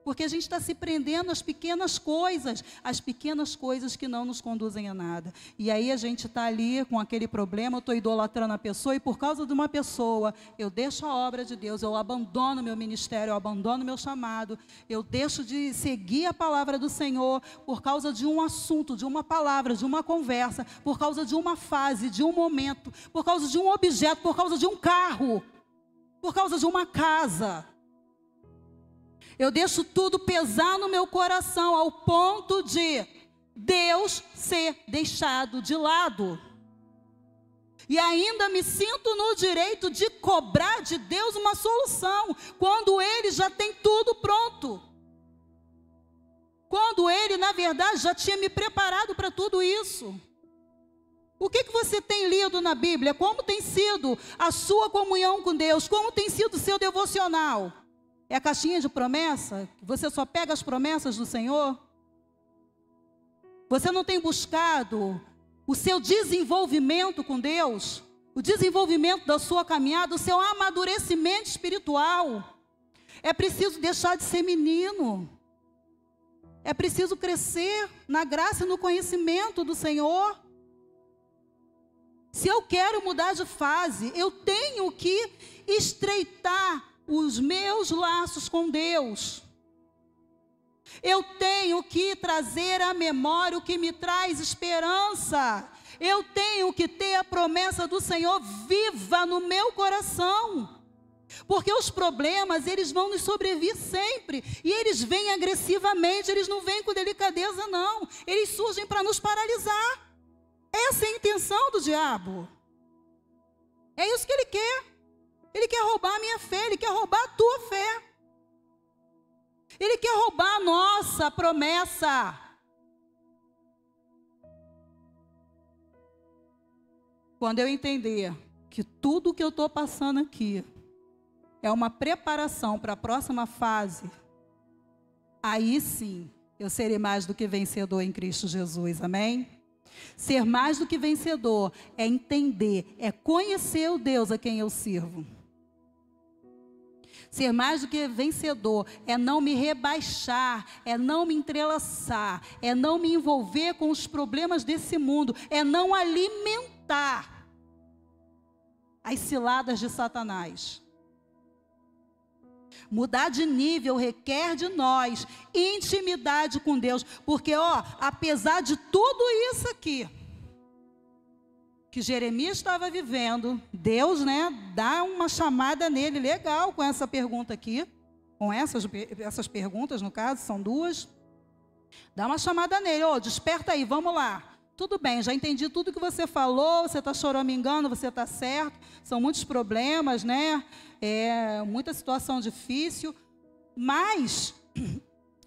Speaker 2: Porque a gente está se prendendo às pequenas coisas que não nos conduzem a nada. E aí a gente está ali com aquele problema, eu estou idolatrando a pessoa, e por causa de uma pessoa, eu deixo a obra de Deus, eu abandono meu ministério, eu abandono meu chamado, eu deixo de seguir a palavra do Senhor por causa de um assunto, de uma palavra, de uma conversa, por causa de uma fase, de um momento, por causa de um objeto, por causa de um carro, por causa de uma casa. Eu deixo tudo pesar no meu coração ao ponto de Deus ser deixado de lado. E ainda me sinto no direito de cobrar de Deus uma solução, quando Ele já tem tudo pronto. Quando Ele, na verdade, já tinha me preparado para tudo isso. O que você tem lido na Bíblia? Como tem sido a sua comunhão com Deus? Como tem sido o seu devocional? É a caixinha de promessa? Você só pega as promessas do Senhor? Você não tem buscado o seu desenvolvimento com Deus? O desenvolvimento da sua caminhada, o seu amadurecimento espiritual? É preciso deixar de ser menino. É preciso crescer na graça e no conhecimento do Senhor. Se eu quero mudar de fase, eu tenho que estreitar os meus laços com Deus. Eu tenho que trazer à memória o que me traz esperança. Eu tenho que ter a promessa do Senhor viva no meu coração. Porque os problemas, eles vão nos sobrevir sempre. E eles vêm agressivamente, eles não vêm com delicadeza, não. Eles surgem para nos paralisar. Essa é a intenção do diabo. É isso que ele quer. Ele quer roubar a minha fé, ele quer roubar a tua fé. Ele quer roubar a nossa promessa. Quando eu entender que tudo que eu estou passando aqui é uma preparação para a próxima fase, aí sim eu serei mais do que vencedor em Cristo Jesus, amém? Ser mais do que vencedor é entender, é conhecer o Deus a quem eu sirvo. Ser mais do que vencedor é não me rebaixar, é não me entrelaçar, é não me envolver com os problemas desse mundo, é não alimentar as ciladas de Satanás. Mudar de nível requer de nós intimidade com Deus, porque apesar de tudo isso aqui que Jeremias estava vivendo, Deus, dá uma chamada nele legal com essa pergunta aqui, com essas perguntas, no caso, são duas. Dá uma chamada nele, desperta aí, vamos lá. Tudo bem, já entendi tudo que você falou, você está choramingando, você está certo, são muitos problemas, muita situação difícil, mas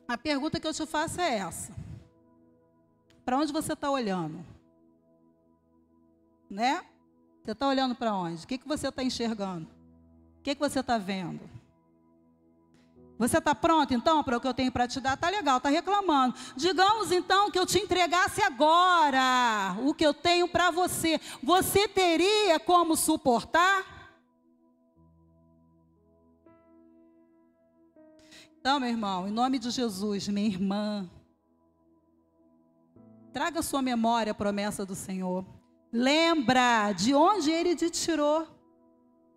Speaker 2: a pergunta que eu te faço é essa: para onde você está olhando? Você está olhando para onde? O que você está enxergando? O que você está vendo? Você está pronto então para o que eu tenho para te dar? Está legal, está reclamando. Digamos então que eu te entregasse agora o que eu tenho para você. Você teria como suportar? Então, meu irmão, em nome de Jesus, minha irmã, traga à sua memória a promessa do Senhor. Lembra de onde Ele te tirou.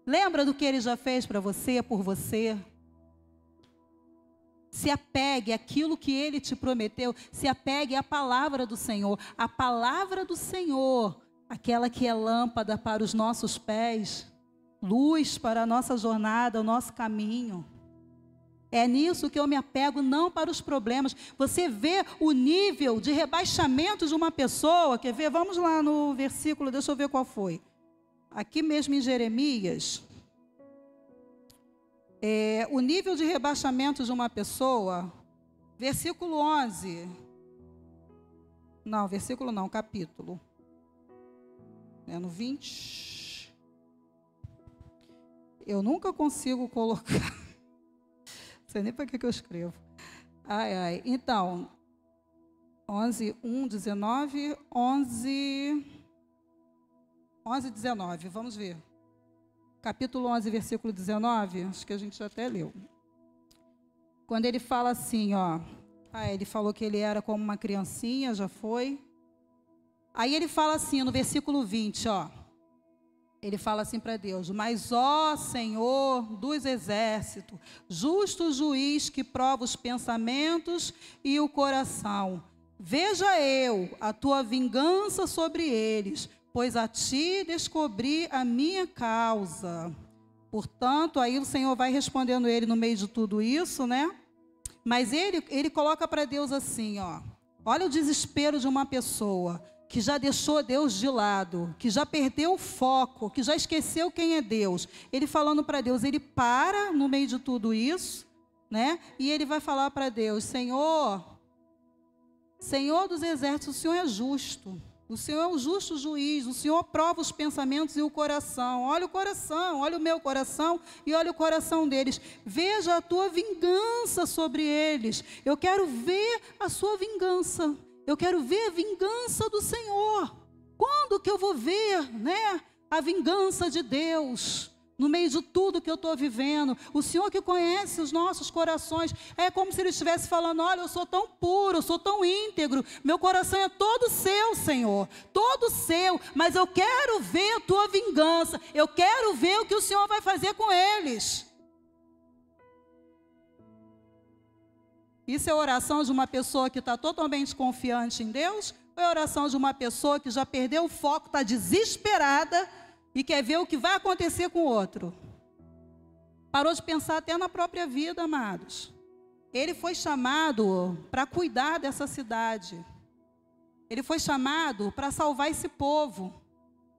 Speaker 2: Lembra do que Ele já fez para você, por você. Se apegue àquilo que Ele te prometeu. Se apegue à palavra do Senhor. A palavra do Senhor, aquela que é lâmpada para os nossos pés, luz para a nossa jornada, o nosso caminho. É nisso que eu me apego, não para os problemas. Você vê o nível de rebaixamento de uma pessoa, quer ver? Vamos lá no versículo, deixa eu ver qual foi. Aqui mesmo em Jeremias, o nível de rebaixamento de uma pessoa, versículo 11. Não, versículo não, capítulo. No 20. Eu nunca consigo colocar. Não sei nem para que eu escrevo. Então, 11, 1, 19, 11, 19, vamos ver. Capítulo 11, versículo 19, acho que a gente já até leu. Quando ele fala assim, ó, ele falou que ele era como uma criancinha, já foi. Aí ele fala assim, no versículo 20, ó, ele fala assim para Deus: mas, ó Senhor dos exércitos, justo juiz que prova os pensamentos e o coração, veja eu a tua vingança sobre eles, pois a ti descobri a minha causa. Portanto, aí o Senhor vai respondendo ele no meio de tudo isso, né? Mas ele coloca para Deus assim, ó, olha o desespero de uma pessoa que já deixou Deus de lado, que já perdeu o foco, que já esqueceu quem é Deus. Ele falando para Deus, ele para no meio de tudo isso, né? E ele vai falar para Deus: Senhor dos exércitos, o Senhor é justo. O Senhor é um justo juiz, o Senhor prova os pensamentos e o coração. Olha o coração, olha o meu coração e olha o coração deles. Veja a tua vingança sobre eles. Eu quero ver a sua vingança. Eu quero ver a vingança do Senhor. Quando que eu vou ver, né, a vingança de Deus no meio de tudo que eu estou vivendo? O Senhor que conhece os nossos corações. É como se Ele estivesse falando: olha, eu sou tão puro, eu sou tão íntegro, meu coração é todo seu, Senhor, todo seu, mas eu quero ver a tua vingança, eu quero ver o que o Senhor vai fazer com eles. Isso é oração de uma pessoa que está totalmente confiante em Deus? Ou é oração de uma pessoa que já perdeu o foco, está desesperada e quer ver o que vai acontecer com o outro? Parou de pensar até na própria vida, amados. Ele foi chamado para cuidar dessa cidade. Ele foi chamado para salvar esse povo.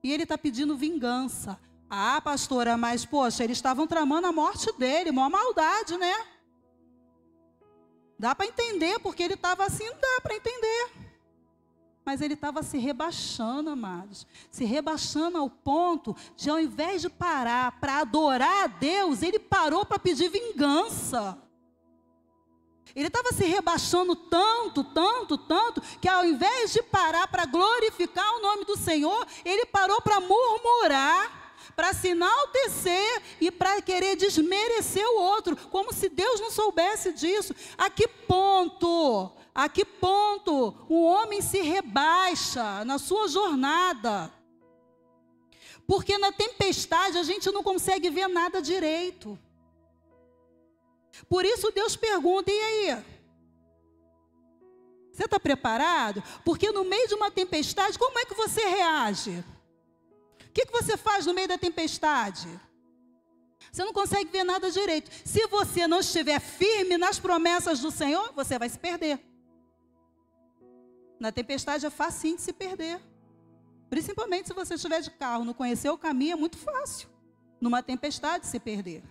Speaker 2: E ele está pedindo vingança. Ah, pastora, mas poxa, eles estavam tramando a morte dele, maior maldade, né? Dá para entender, porque ele estava assim, dá para entender. Mas ele estava se rebaixando, amados. Se rebaixando ao ponto de, ao invés de parar para adorar a Deus, ele parou para pedir vingança. Ele estava se rebaixando tanto, que ao invés de parar para glorificar o nome do Senhor, ele parou para murmurar, para se enaltecer e para querer desmerecer o outro, como se Deus não soubesse disso. A que ponto o homem se rebaixa na sua jornada? Porque na tempestade a gente não consegue ver nada direito. Por isso Deus pergunta: e aí? Você está preparado? Porque no meio de uma tempestade, como é que você reage? O que você faz no meio da tempestade? Você não consegue ver nada direito. Se você não estiver firme nas promessas do Senhor, você vai se perder. Na tempestade é fácil de se perder. Principalmente se você estiver de carro, não conhecer o caminho, é muito fácil numa tempestade se perder.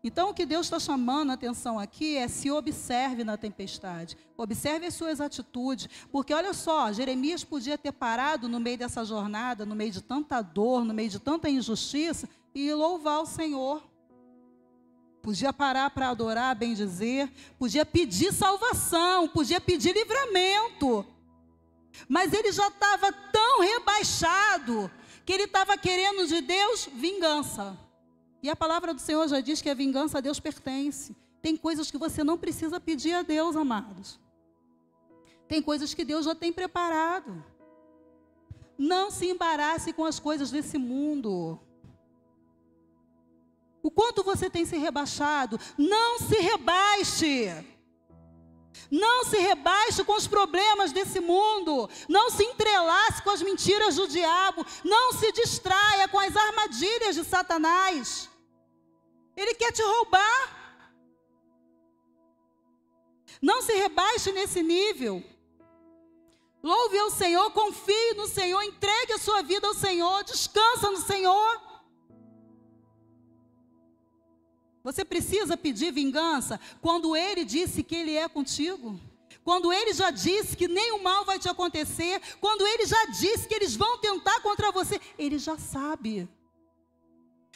Speaker 2: Então, o que Deus está chamando a atenção aqui é: se observe na tempestade. Observe as suas atitudes. Porque, olha só, Jeremias podia ter parado no meio dessa jornada, no meio de tanta dor, no meio de tanta injustiça, e louvar o Senhor. Podia parar para adorar, bendizer. Podia pedir salvação, podia pedir livramento. Mas ele já estava tão rebaixado que ele estava querendo de Deus vingança. E a palavra do Senhor já diz que a vingança a Deus pertence. Tem coisas que você não precisa pedir a Deus, amados. Tem coisas que Deus já tem preparado. Não se embarace com as coisas desse mundo. O quanto você tem se rebaixado, não se rebaixe. Não se rebaixe com os problemas desse mundo. Não se entrelace com as mentiras do diabo. Não se distraia com as armadilhas de Satanás. Ele quer te roubar. Não se rebaixe nesse nível. Louve ao Senhor, confie no Senhor, entregue a sua vida ao Senhor, descansa no Senhor. Você precisa pedir vingança quando Ele disse que Ele é contigo? Quando Ele já disse que nenhum mal vai te acontecer? Quando Ele já disse que eles vão tentar contra você? Ele já sabe.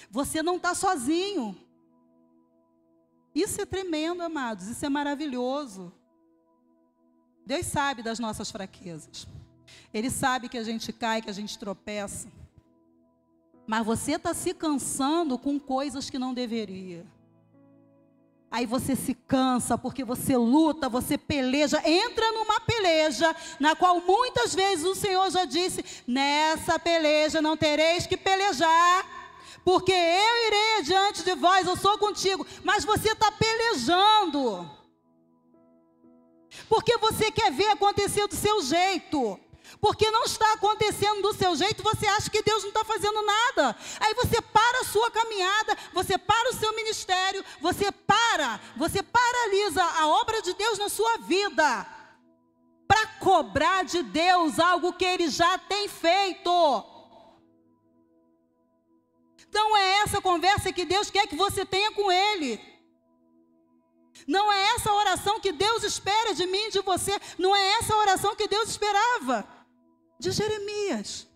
Speaker 2: Você não está sozinho. Isso é tremendo, amados, isso é maravilhoso. Deus sabe das nossas fraquezas. Ele sabe que a gente cai, que a gente tropeça. Mas você está se cansando com coisas que não deveria. Aí você se cansa porque você luta, você peleja, entra numa peleja na qual muitas vezes o Senhor já disse: nessa peleja não tereis que pelejar, porque eu irei adiante de vós, eu sou contigo. Mas você está pelejando, porque você quer ver acontecer do seu jeito. Porque não está acontecendo do seu jeito, você acha que Deus não está fazendo nada. Aí você para a sua caminhada, você para o seu ministério, você paralisa a obra de Deus na sua vida, para cobrar de Deus algo que Ele já tem feito. Não é essa conversa que Deus quer que você tenha com Ele. Não é essa oração que Deus espera de mim e de você. Não é essa oração que Deus esperava de Jeremias.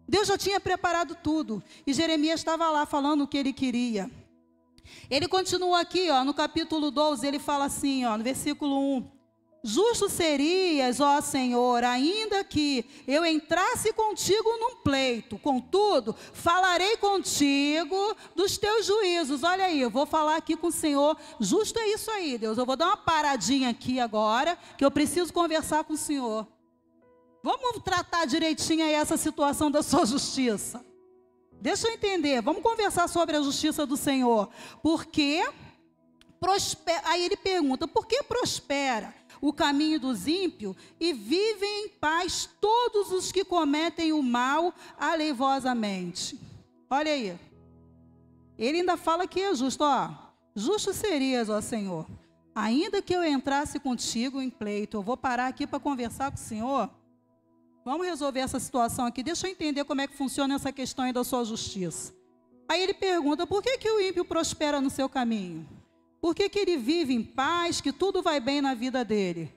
Speaker 2: Deus já tinha preparado tudo. E Jeremias estava lá falando o que ele queria. Ele continua aqui, no capítulo 12, ele fala assim, no versículo 1. Justo serias, ó Senhor, ainda que eu entrasse contigo num pleito. Contudo, falarei contigo dos teus juízos. Olha aí, eu vou falar aqui com o Senhor. Justo é isso aí, Deus. Eu vou dar uma paradinha aqui agora, que eu preciso conversar com o Senhor. Vamos tratar direitinho aí essa situação da sua justiça. Deixa eu entender, vamos conversar sobre a justiça do Senhor. Porque prospera, aí ele pergunta, por que prospera o caminho dos ímpios e vivem em paz todos os que cometem o mal aleivosamente? Olha aí, ele ainda fala que é justo, justo serias, ó Senhor, ainda que eu entrasse contigo em pleito. Eu vou parar aqui para conversar com o Senhor. Vamos resolver essa situação aqui. Deixa eu entender como é que funciona essa questão aí da sua justiça. Aí ele pergunta, por que o ímpio prospera no seu caminho? Por que ele vive em paz, que tudo vai bem na vida dele?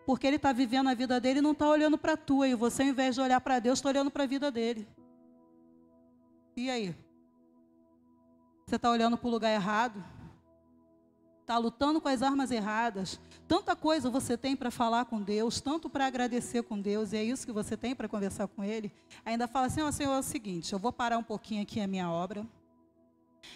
Speaker 2: Porque ele está vivendo a vida dele e não está olhando para a tua. E você, ao invés de olhar para Deus, está olhando para a vida dele. E aí? Você está olhando para o lugar errado? Está lutando com as armas erradas? Tanta coisa você tem para falar com Deus, tanto para agradecer com Deus, e é isso que você tem para conversar com Ele. Ainda fala assim, Senhor, é o seguinte, eu vou parar um pouquinho aqui a minha obra.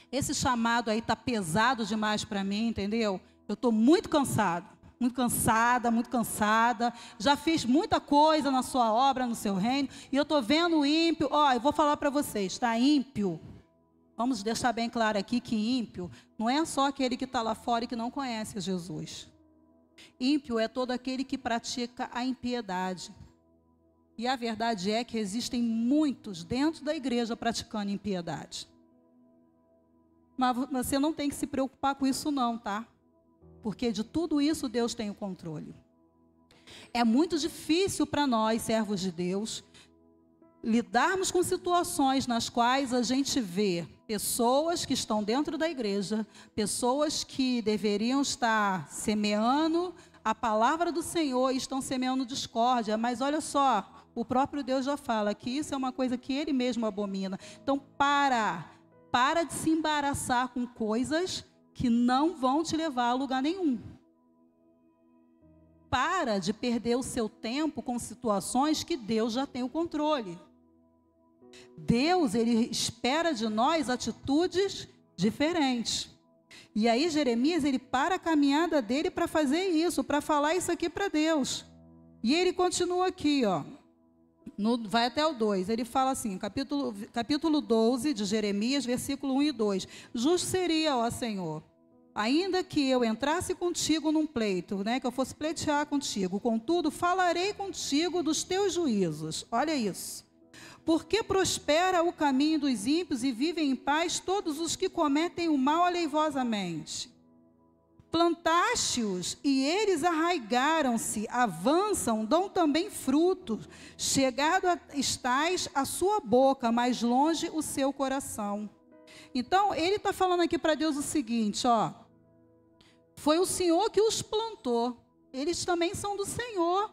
Speaker 2: Esse chamado aí está pesado demais para mim, entendeu? Eu estou muito cansada, muito cansada. Já fiz muita coisa na sua obra, no seu reino, e eu estou vendo o ímpio. Eu vou falar para vocês, tá? Ímpio. Vamos deixar bem claro aqui que ímpio não é só aquele que está lá fora e que não conhece Jesus. Ímpio é todo aquele que pratica a impiedade. E a verdade é que existem muitos dentro da igreja praticando impiedade. Mas você não tem que se preocupar com isso não, tá? Porque de tudo isso Deus tem o controle. É muito difícil para nós, servos de Deus, lidarmos com situações nas quais a gente vê pessoas que estão dentro da igreja, pessoas que deveriam estar semeando a palavra do Senhor e estão semeando discórdia. Mas olha só, o próprio Deus já fala que isso é uma coisa que Ele mesmo abomina. Então para de se embaraçar com coisas que não vão te levar a lugar nenhum. Para de perder o seu tempo com situações que Deus já tem o controle. Deus, Ele espera de nós atitudes diferentes. E aí Jeremias, ele para a caminhada dele para fazer isso, para falar isso aqui para Deus. E ele continua aqui, vai até o 2, ele fala assim, capítulo 12 de Jeremias, versículo 1 e 2. Justo seria, ó Senhor, ainda que eu entrasse contigo num pleito, que eu fosse pleitear contigo, contudo falarei contigo dos teus juízos. Olha isso. Porque prospera o caminho dos ímpios e vivem em paz todos os que cometem o mal aleivosamente. Plantaste-os e eles arraigaram-se, avançam, dão também frutos. Chegado estás a sua boca, mais longe o seu coração. Então, ele está falando aqui para Deus o seguinte, foi o Senhor que os plantou, eles também são do Senhor.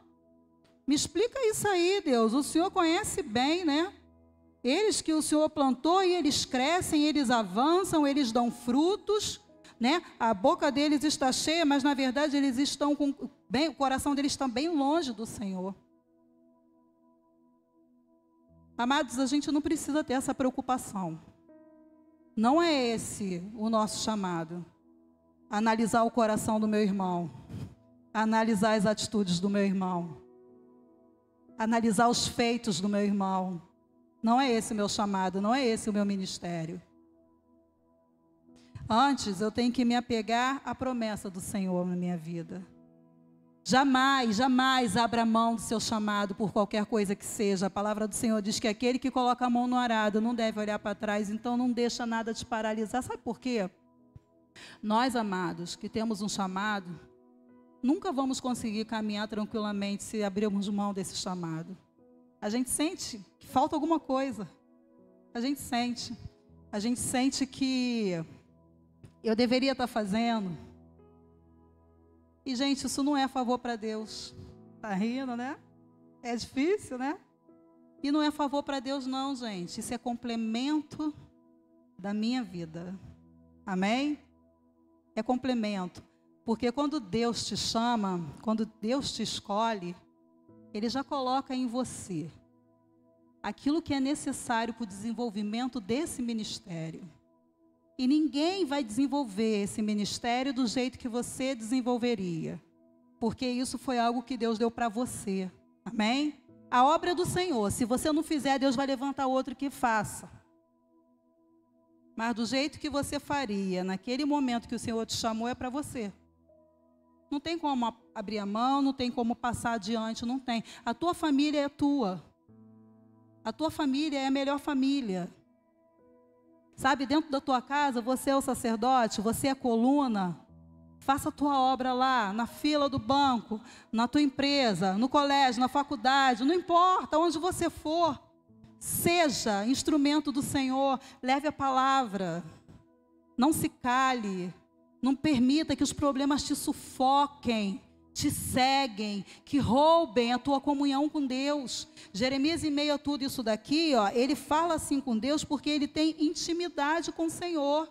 Speaker 2: Me explica isso aí, Deus, o Senhor conhece bem, né? Eles que o Senhor plantou e eles crescem, eles avançam, eles dão frutos, né? A boca deles está cheia, mas na verdade eles estão o coração deles está bem longe do Senhor. Amados, a gente não precisa ter essa preocupação. Não é esse o nosso chamado. Analisar o coração do meu irmão. Analisar as atitudes do meu irmão. Analisar os feitos do meu irmão. Não é esse o meu chamado, não é esse o meu ministério. Antes, eu tenho que me apegar à promessa do Senhor na minha vida. Jamais, jamais abra mão do seu chamado por qualquer coisa que seja. A palavra do Senhor diz que aquele que coloca a mão no arado não deve olhar para trás, então não deixa nada te paralisar. Sabe por quê? Nós, amados, que temos um chamado, nunca vamos conseguir caminhar tranquilamente se abrirmos mão desse chamado. A gente sente que falta alguma coisa. A gente sente que eu deveria estar fazendo. E, gente, isso não é favor para Deus. Tá rindo, né? É difícil, né? E não é favor para Deus, não, gente. Isso é complemento da minha vida. Amém? É complemento. Porque quando Deus te chama, quando Deus te escolhe, Ele já coloca em você aquilo que é necessário para o desenvolvimento desse ministério. E ninguém vai desenvolver esse ministério do jeito que você desenvolveria. Porque isso foi algo que Deus deu para você. Amém? A obra é do Senhor. Se você não fizer, Deus vai levantar outro que faça. Mas do jeito que você faria, naquele momento que o Senhor te chamou, é para você. Não tem como abrir a mão, não tem como passar adiante, não tem. A tua família é tua. A tua família é a melhor família. Sabe, dentro da tua casa, você é o sacerdote, você é a coluna. Faça a tua obra lá, na fila do banco, na tua empresa, no colégio, na faculdade, não importa, onde você for. Seja instrumento do Senhor, leve a palavra. Não se cale, não permita que os problemas te sufoquem, te ceguem, que roubem a tua comunhão com Deus. Jeremias, em meio a tudo isso daqui, ó, ele fala assim com Deus porque ele tem intimidade com o Senhor.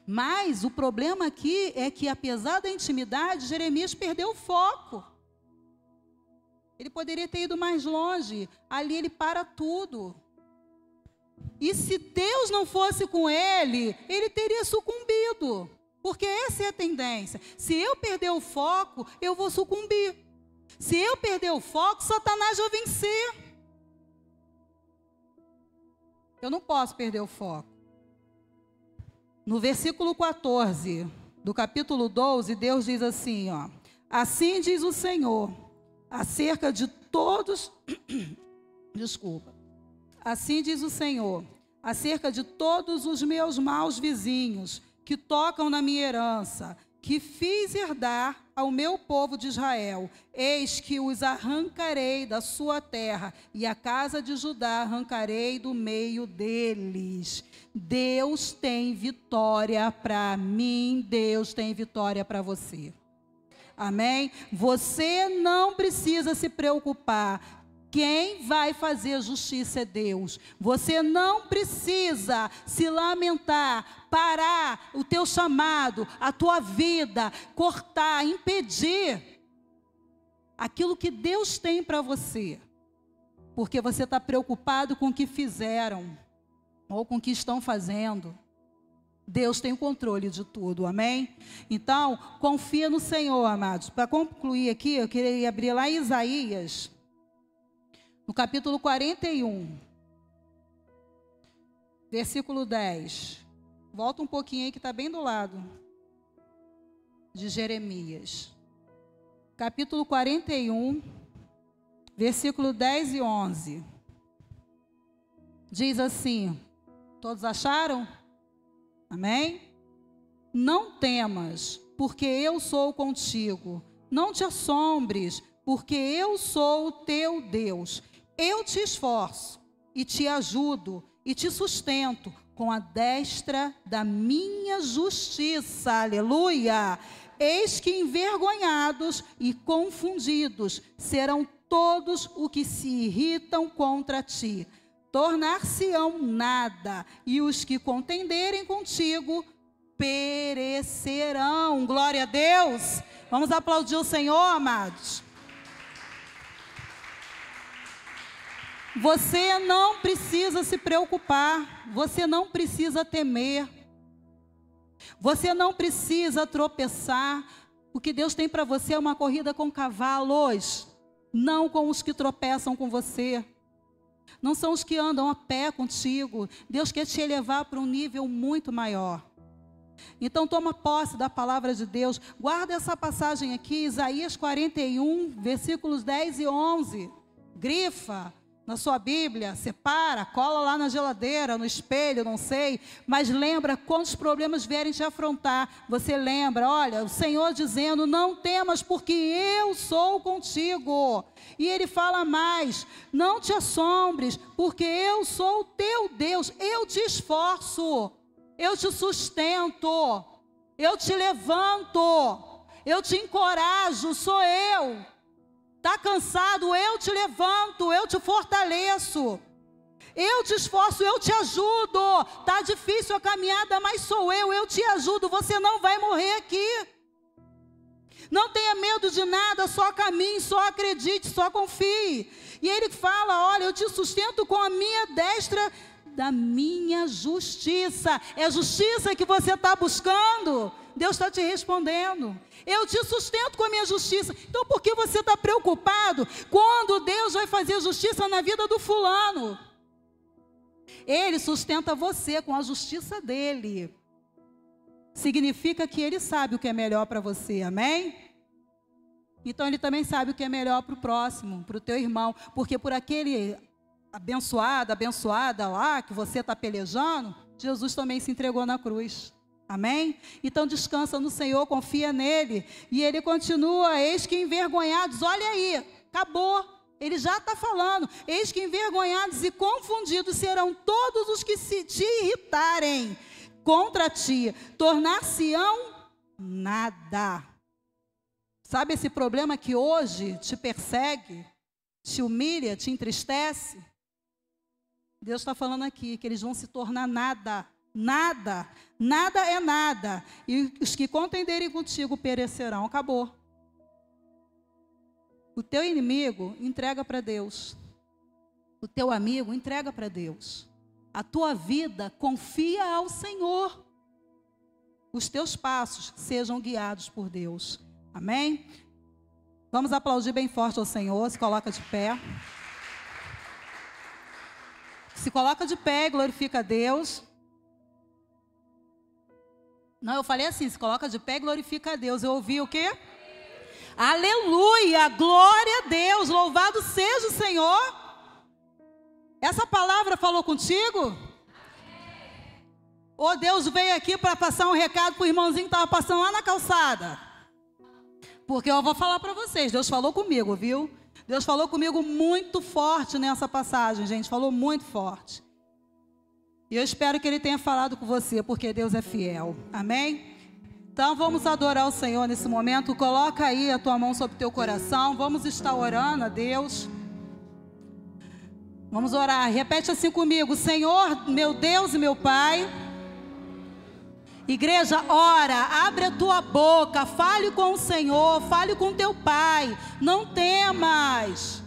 Speaker 2: Mas o problema aqui é que, apesar da intimidade, Jeremias perdeu o foco. Ele poderia ter ido mais longe. Ali ele para tudo. E se Deus não fosse com ele, ele teria sucumbido. Porque essa é a tendência. Se eu perder o foco, eu vou sucumbir. Se eu perder o foco, Satanás vai vencer. Eu não posso perder o foco. No versículo 14 do capítulo 12, Deus diz assim, ó: assim diz o Senhor, acerca de todos... Desculpa. Assim diz o Senhor, acerca de todos os meus maus vizinhos, que tocam na minha herança, que fiz herdar ao meu povo de Israel. Eis que os arrancarei da sua terra, e a casa de Judá arrancarei do meio deles. Deus tem vitória para mim, Deus tem vitória para você. Amém? Você não precisa se preocupar. Quem vai fazer justiça é Deus. Você não precisa se lamentar, parar o teu chamado, a tua vida, cortar, impedir aquilo que Deus tem para você. Porque você está preocupado com o que fizeram ou com o que estão fazendo. Deus tem o controle de tudo, amém? Então, confia no Senhor, amados. Para concluir aqui, eu queria abrir lá em Isaías, no capítulo 41, versículo 10. Volta um pouquinho aí que está bem do lado de Jeremias. Capítulo 41, versículo 10 e 11. Diz assim, todos acharam? Amém? Não temas, porque eu sou contigo. Não te assombres, porque eu sou o teu Deus. Eu te esforço e te ajudo e te sustento com a destra da minha justiça. Aleluia! Eis que envergonhados e confundidos serão todos os que se irritam contra ti. tornar-se-ão nada, e os que contenderem contigo perecerão. Glória a Deus. Vamos aplaudir o Senhor, amados. Você não precisa se preocupar, você não precisa temer, você não precisa tropeçar. O que Deus tem para você é uma corrida com cavalos, não com os que tropeçam com você. Não são os que andam a pé contigo. Deus quer te elevar para um nível muito maior. Então toma posse da palavra de Deus. Guarda essa passagem aqui, Isaías 41, versículos 10 e 11. Grifa na sua Bíblia, separa, cola lá na geladeira, no espelho, não sei. Mas lembra, quando os problemas vierem te afrontar, você lembra, olha, o Senhor dizendo, não temas porque eu sou contigo. E Ele fala mais, não te assombres, porque eu sou o teu Deus, eu te esforço, eu te sustento, eu te levanto, eu te encorajo, sou eu. Está cansado, eu te levanto, eu te fortaleço, eu te esforço, eu te ajudo. Está difícil a caminhada, mas sou eu te ajudo. Você não vai morrer aqui. Não tenha medo de nada, só caminhe, só acredite, só confie. E Ele fala, olha, eu te sustento com a minha destra da minha justiça. É a justiça que você está buscando? Deus está te respondendo. Eu te sustento com a minha justiça. Então por que você está preocupado quando Deus vai fazer justiça na vida do fulano? Ele sustenta você com a justiça dele. Significa que Ele sabe o que é melhor para você, amém? Então Ele também sabe o que é melhor para o próximo, para o teu irmão. Porque por aquele abençoada lá que você está pelejando, Jesus também se entregou na cruz. Amém? Então descansa no Senhor, confia nele. E Ele continua, eis que envergonhados, olha aí, acabou. Ele já está falando, eis que envergonhados e confundidos serão todos os que te irritarem contra ti, tornar-se-ão nada. Sabe esse problema que hoje te persegue, te humilha, te entristece? Deus está falando aqui, que eles vão se tornar nada. Nada, nada é nada. E os que contenderem contigo perecerão. Acabou. O teu inimigo, entrega para Deus. O teu amigo, entrega para Deus. A tua vida, confia ao Senhor. Os teus passos sejam guiados por Deus. Amém? Vamos aplaudir bem forte ao Senhor. Se coloca de pé. Se coloca de pé e glorifica a Deus. Não, eu falei assim, se coloca de pé e glorifica a Deus. Eu ouvi o quê? Aleluia, glória a Deus, louvado seja o Senhor. Essa palavra falou contigo? Ou Deus veio aqui para passar um recado para o irmãozinho que estava passando lá na calçada? Porque eu vou falar para vocês, Deus falou comigo, viu? Deus falou comigo muito forte nessa passagem, gente, falou muito forte. E eu espero que Ele tenha falado com você, porque Deus é fiel. Amém? Então vamos adorar o Senhor nesse momento. Coloca aí a tua mão sobre o teu coração. Vamos estar orando a Deus. Vamos orar. Repete assim comigo. Senhor, meu Deus e meu Pai. Igreja, ora, abre a tua boca. Fale com o Senhor, fale com teu Pai. Não temas.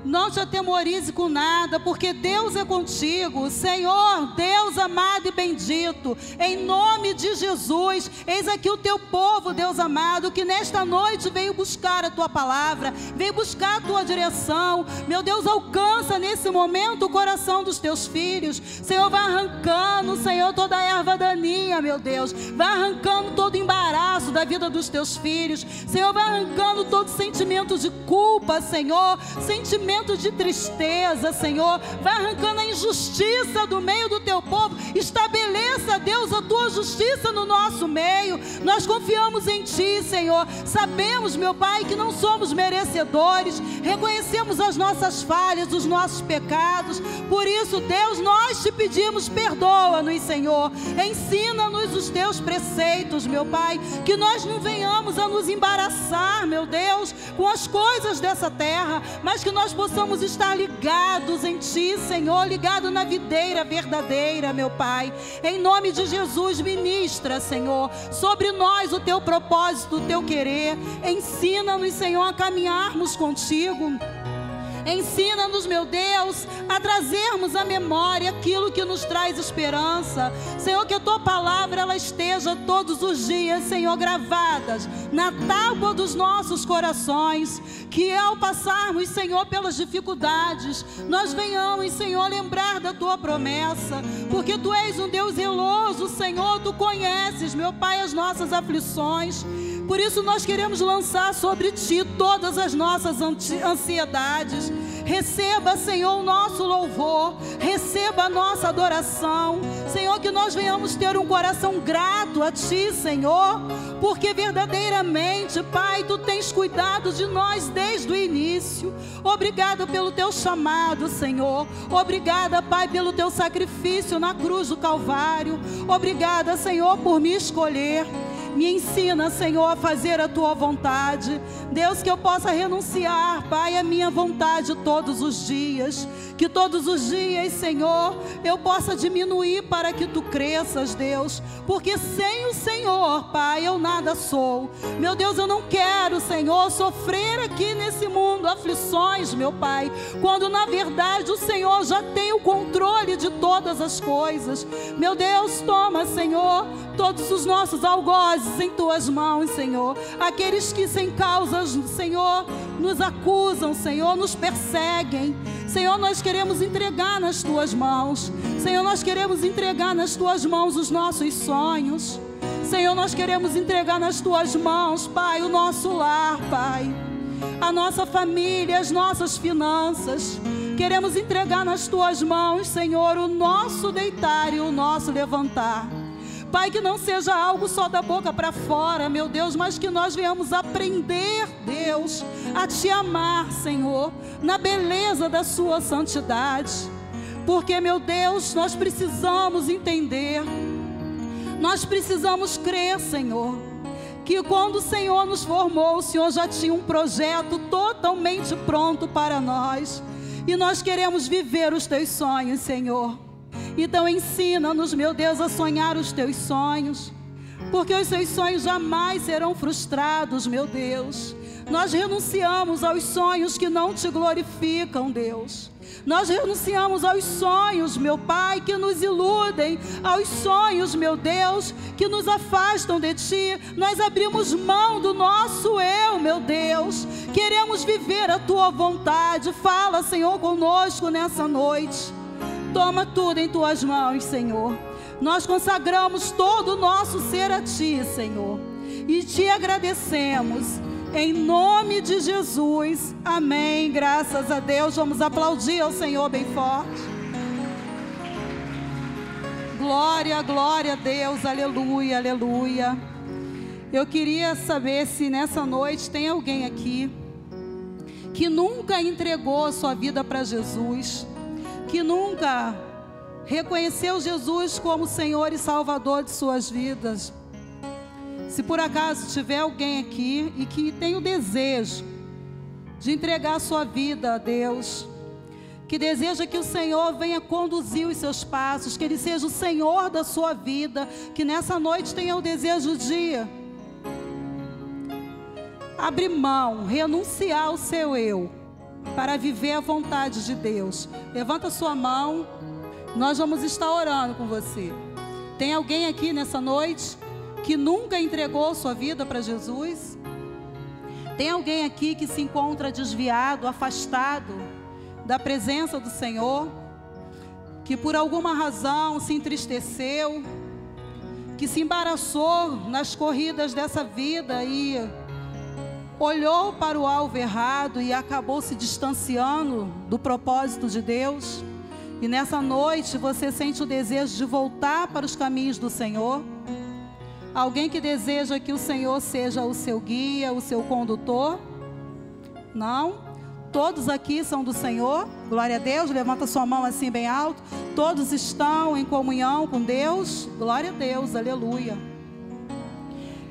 Speaker 2: Não te atemorize com nada, porque Deus é contigo. Senhor, Deus amado e bendito, em nome de Jesus, eis aqui o teu povo, Deus amado, que nesta noite veio buscar a tua palavra, veio buscar a tua direção. Meu Deus, alcança nesse momento o coração dos teus filhos. Senhor, vai arrancando, Senhor, toda a erva daninha, meu Deus. Vai arrancando todo embaraço da vida dos teus filhos. Senhor, vai arrancando todo sentimento de culpa, Senhor, sentimento de tristeza, Senhor. Vai arrancando a injustiça do meio do teu povo Estabeleça, Deus, a tua justiça no nosso meio. Nós confiamos em ti, Senhor. Sabemos, meu Pai, que não somos merecedores. Reconhecemos as nossas falhas, os nossos pecados. Por isso, Deus, nós te pedimos, perdoa-nos, Senhor. Ensina-nos os teus preceitos, meu Pai. Que nós não venhamos a nos embaraçar, meu Deus, com as coisas dessa terra, mas que nós possamos estar ligados em ti, Senhor, ligado na videira verdadeira, meu Pai. Em nome de Jesus, ministra, Senhor, sobre nós o teu propósito, o teu querer. Ensina-nos, Senhor, a caminharmos contigo. Ensina-nos, meu Deus, a trazermos à memória aquilo que nos traz esperança. Senhor, que a tua palavra ela esteja todos os dias, Senhor, gravadas na tábua dos nossos corações. Que ao passarmos, Senhor, pelas dificuldades, nós venhamos, Senhor, lembrar da tua promessa. Porque tu és um Deus zeloso, Senhor, tu conheces, meu Pai, as nossas aflições. Por isso nós queremos lançar sobre ti todas as nossas ansiedades. Receba, Senhor, o nosso louvor. Receba a nossa adoração. Senhor, que nós venhamos ter um coração grato a ti, Senhor. Porque verdadeiramente, Pai, tu tens cuidado de nós desde o início. Obrigada pelo teu chamado, Senhor. Obrigada, Pai, pelo teu sacrifício na cruz do Calvário. Obrigada, Senhor, por me escolher. Me ensina, Senhor, a fazer a tua vontade. Deus, que eu possa renunciar, Pai, a minha vontade todos os dias. Que todos os dias, Senhor, eu possa diminuir para que tu cresças, Deus. Porque sem o Senhor, Pai, eu nada sou. Meu Deus, eu não quero, Senhor, sofrer aqui nesse mundo aflições, meu Pai, quando na verdade o Senhor já tem o controle de todas as coisas. Meu Deus, toma, Senhor, todos os nossos algozes em tuas mãos, Senhor. Aqueles que sem causas, Senhor, nos acusam, Senhor, nos perseguem. Senhor, nós queremos entregar nas tuas mãos. Senhor, nós queremos entregar nas tuas mãos os nossos sonhos. Senhor, nós queremos entregar nas tuas mãos, Pai, o nosso lar, Pai, a nossa família, as nossas finanças. Queremos entregar nas tuas mãos, Senhor, o nosso deitar e o nosso levantar. Pai, que não seja algo só da boca para fora, meu Deus, mas que nós venhamos aprender, Deus, a te amar, Senhor, na beleza da sua santidade. Porque, meu Deus, nós precisamos entender, nós precisamos crer, Senhor, que quando o Senhor nos formou, o Senhor já tinha um projeto totalmente pronto para nós. E nós queremos viver os teus sonhos, Senhor. Então ensina-nos, meu Deus, a sonhar os teus sonhos, porque os teus sonhos jamais serão frustrados, meu Deus. Nós renunciamos aos sonhos que não te glorificam, Deus. Nós renunciamos aos sonhos, meu Pai, que nos iludem, aos sonhos, meu Deus, que nos afastam de ti. Nós abrimos mão do nosso eu, meu Deus. Queremos viver a tua vontade. Fala, Senhor, conosco nessa noite. Toma tudo em tuas mãos, Senhor. Nós consagramos todo o nosso ser a ti, Senhor, e te agradecemos em nome de Jesus. Amém. Graças a Deus. Vamos aplaudir ao Senhor bem forte. Glória, glória a Deus. Aleluia, aleluia. Eu queria saber se nessa noite tem alguém aqui que nunca entregou a sua vida para Jesus, que nunca reconheceu Jesus como Senhor e Salvador de suas vidas. Se por acaso tiver alguém aqui e que tem o desejo de entregar a sua vida a Deus, que deseja que o Senhor venha conduzir os seus passos, que Ele seja o Senhor da sua vida, que nessa noite tenha o desejo de abrir mão, renunciar ao seu eu, para viver a vontade de Deus. Levanta sua mão, nós vamos estar orando com você. Tem alguém aqui nessa noite que nunca entregou sua vida para Jesus? Tem alguém aqui que se encontra desviado, afastado da presença do Senhor, que por alguma razão se entristeceu, que se embaraçou nas corridas dessa vida e olhou para o alvo errado e acabou se distanciando do propósito de Deus? E nessa noite você sente o desejo de voltar para os caminhos do Senhor? Alguém que deseja que o Senhor seja o seu guia, o seu condutor? Não? Todos aqui são do Senhor? Glória a Deus, levanta sua mão assim bem alto. Todos estão em comunhão com Deus? Glória a Deus, aleluia.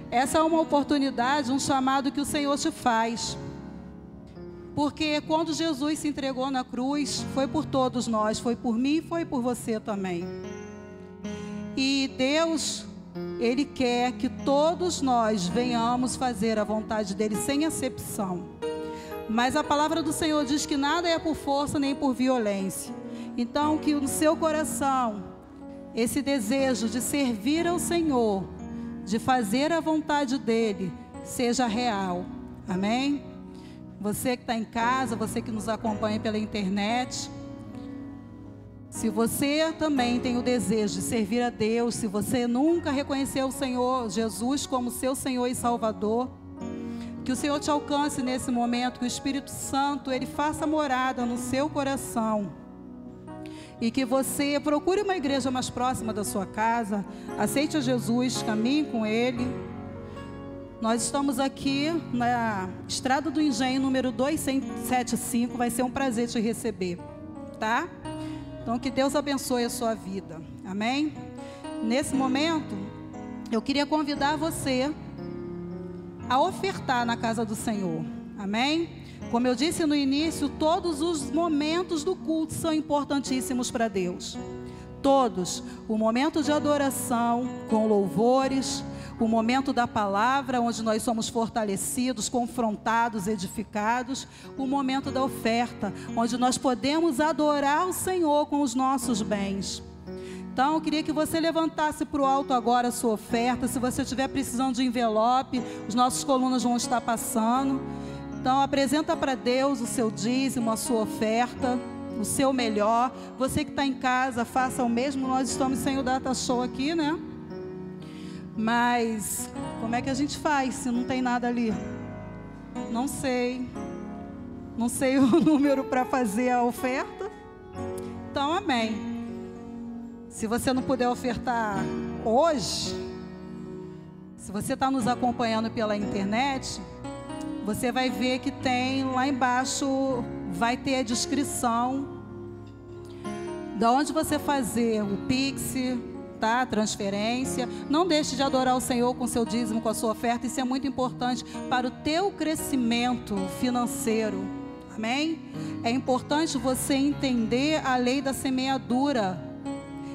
Speaker 2: Essa é uma oportunidade, um chamado que o Senhor te faz. Porque quando Jesus se entregou na cruz, foi por todos nós, foi por mim e foi por você também. E Deus, Ele quer que todos nós venhamos fazer a vontade dEle sem acepção. Mas a palavra do Senhor diz que nada é por força nem por violência. Então que no seu coração, esse desejo de servir ao Senhor, de fazer a vontade dEle, seja real. Amém? Você que está em casa, você que nos acompanha pela internet, se você também tem o desejo de servir a Deus, se você nunca reconheceu o Senhor Jesus como seu Senhor e Salvador, que o Senhor te alcance nesse momento, que o Espírito Santo, Ele faça morada no seu coração, e que você procure uma igreja mais próxima da sua casa, aceite a Jesus, caminhe com Ele. Nós estamos aqui na Estrada do Engenho, número 275, vai ser um prazer te receber, tá? Então que Deus abençoe a sua vida, amém? Nesse momento, eu queria convidar você a ofertar na casa do Senhor, amém? Como eu disse no início, todos os momentos do culto são importantíssimos para Deus. Todos, o momento de adoração com louvores, o momento da palavra, onde nós somos fortalecidos, confrontados, edificados, o momento da oferta, onde nós podemos adorar o Senhor com os nossos bens. Então, eu queria que você levantasse para o alto agora a sua oferta. Se você estiver precisando de envelope, os nossos colunas vão estar passando. Então, apresenta para Deus o seu dízimo, a sua oferta, o seu melhor. Você que está em casa, faça o mesmo. Nós estamos sem o data show aqui, né? Mas, como é que a gente faz se não tem nada ali? Não sei. Não sei o número para fazer a oferta. Então, amém. Se você não puder ofertar hoje, se você está nos acompanhando pela internet, você vai ver que tem lá embaixo, vai ter a descrição de onde você fazer o Pix, tá? Transferência. Não deixe de adorar o Senhor com seu dízimo, com a sua oferta. Isso é muito importante para o teu crescimento financeiro. Amém? É importante você entender a lei da semeadura.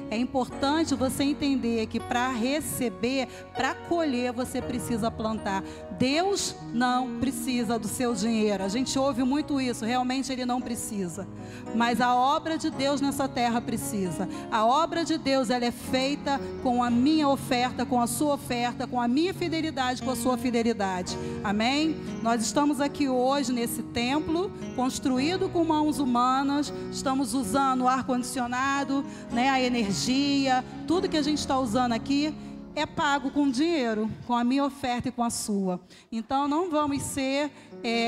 Speaker 2: É importante você entender que para receber, para colher, você precisa plantar. Deus não precisa do seu dinheiro. A gente ouve muito isso, realmente Ele não precisa. Mas a obra de Deus nessa terra precisa. A obra de Deus, ela é feita com a minha oferta, com a sua oferta, com a minha fidelidade, com a sua fidelidade. Amém? Nós estamos aqui hoje nesse templo, construído com mãos humanas. Estamos usando o ar-condicionado, né, a energia. Tudo que a gente está usando aqui é pago com dinheiro, com a minha oferta e com a sua. Então não vamos ser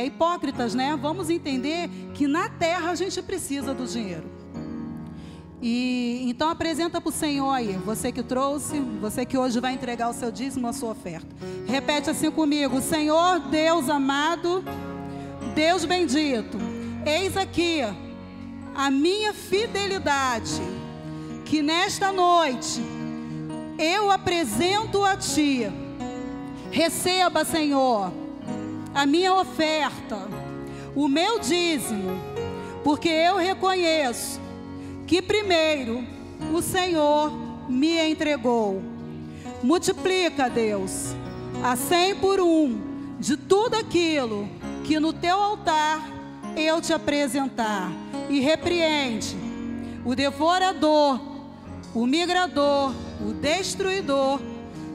Speaker 2: hipócritas, né? Vamos entender que na terra a gente precisa do dinheiro. E então apresenta para o Senhor aí, você que trouxe, você que hoje vai entregar o seu dízimo, a sua oferta. Repete assim comigo: Senhor Deus amado, Deus bendito, eis aqui a minha fidelidade, que nesta noite eu apresento a Ti. Receba, Senhor, a minha oferta, o meu dízimo, porque eu reconheço que primeiro o Senhor me entregou. Multiplica, Deus, a 100 por 1 de tudo aquilo que no Teu altar eu Te apresentar, e repreende o devorador, o migrador, o destruidor,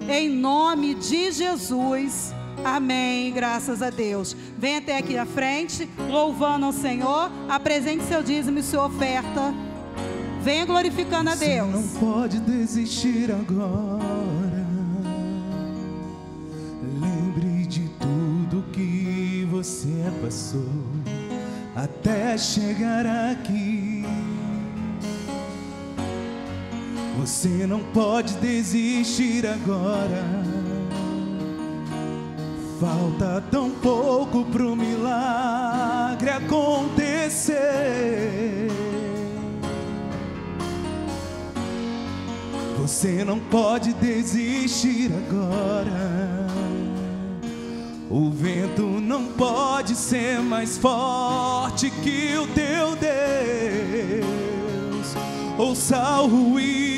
Speaker 2: em nome de Jesus. Amém, graças a Deus. Venha até aqui à frente, louvando ao Senhor. Apresente seu dízimo e sua oferta. Venha glorificando a Deus.
Speaker 3: Você não pode desistir agora. Lembre de tudo que você passou até chegar aqui. Você não pode desistir agora. Falta tão pouco pro milagre acontecer. Você não pode desistir agora. O vento não pode ser mais forte que o teu Deus. Ouça o ruído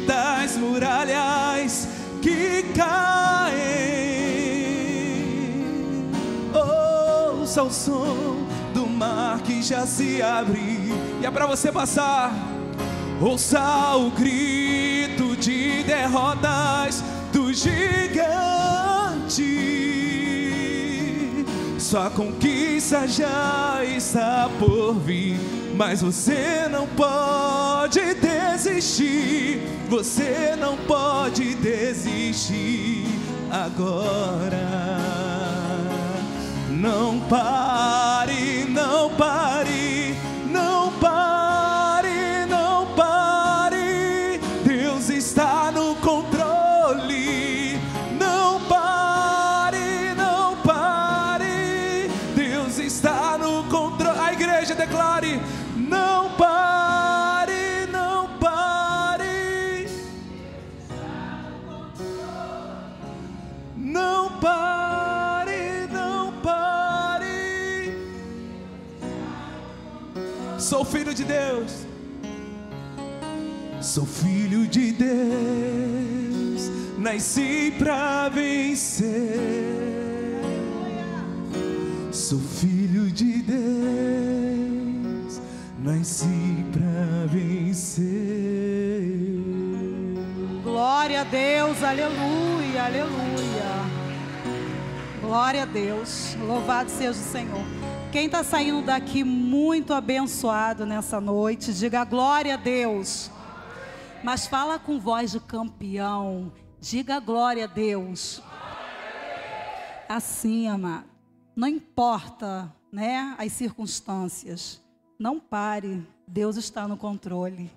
Speaker 3: das muralhas que caem. Ouça o som do mar que já se abre. E é pra você passar. Ouça o grito de derrotas do gigante. Sua conquista já está por vir, mas você não pode desistir. Você não pode desistir agora. Não pare, não pare, não pare, não pare. Deus está no controle. Não pare, não pare. Deus está no controle. A igreja declare: não pare, não pare. Não pare, não pare. Sou filho de Deus. Sou filho de Deus. Nasci pra vencer. Sou filho de Deus. Nasci pra vencer.
Speaker 2: Glória a Deus, aleluia, aleluia. Glória a Deus, louvado seja o Senhor. Quem está saindo daqui muito abençoado nessa noite, diga glória a Deus. Mas fala com voz de campeão, diga glória a Deus. Assim, amado, não importa, né, as circunstâncias, não pare, Deus está no controle.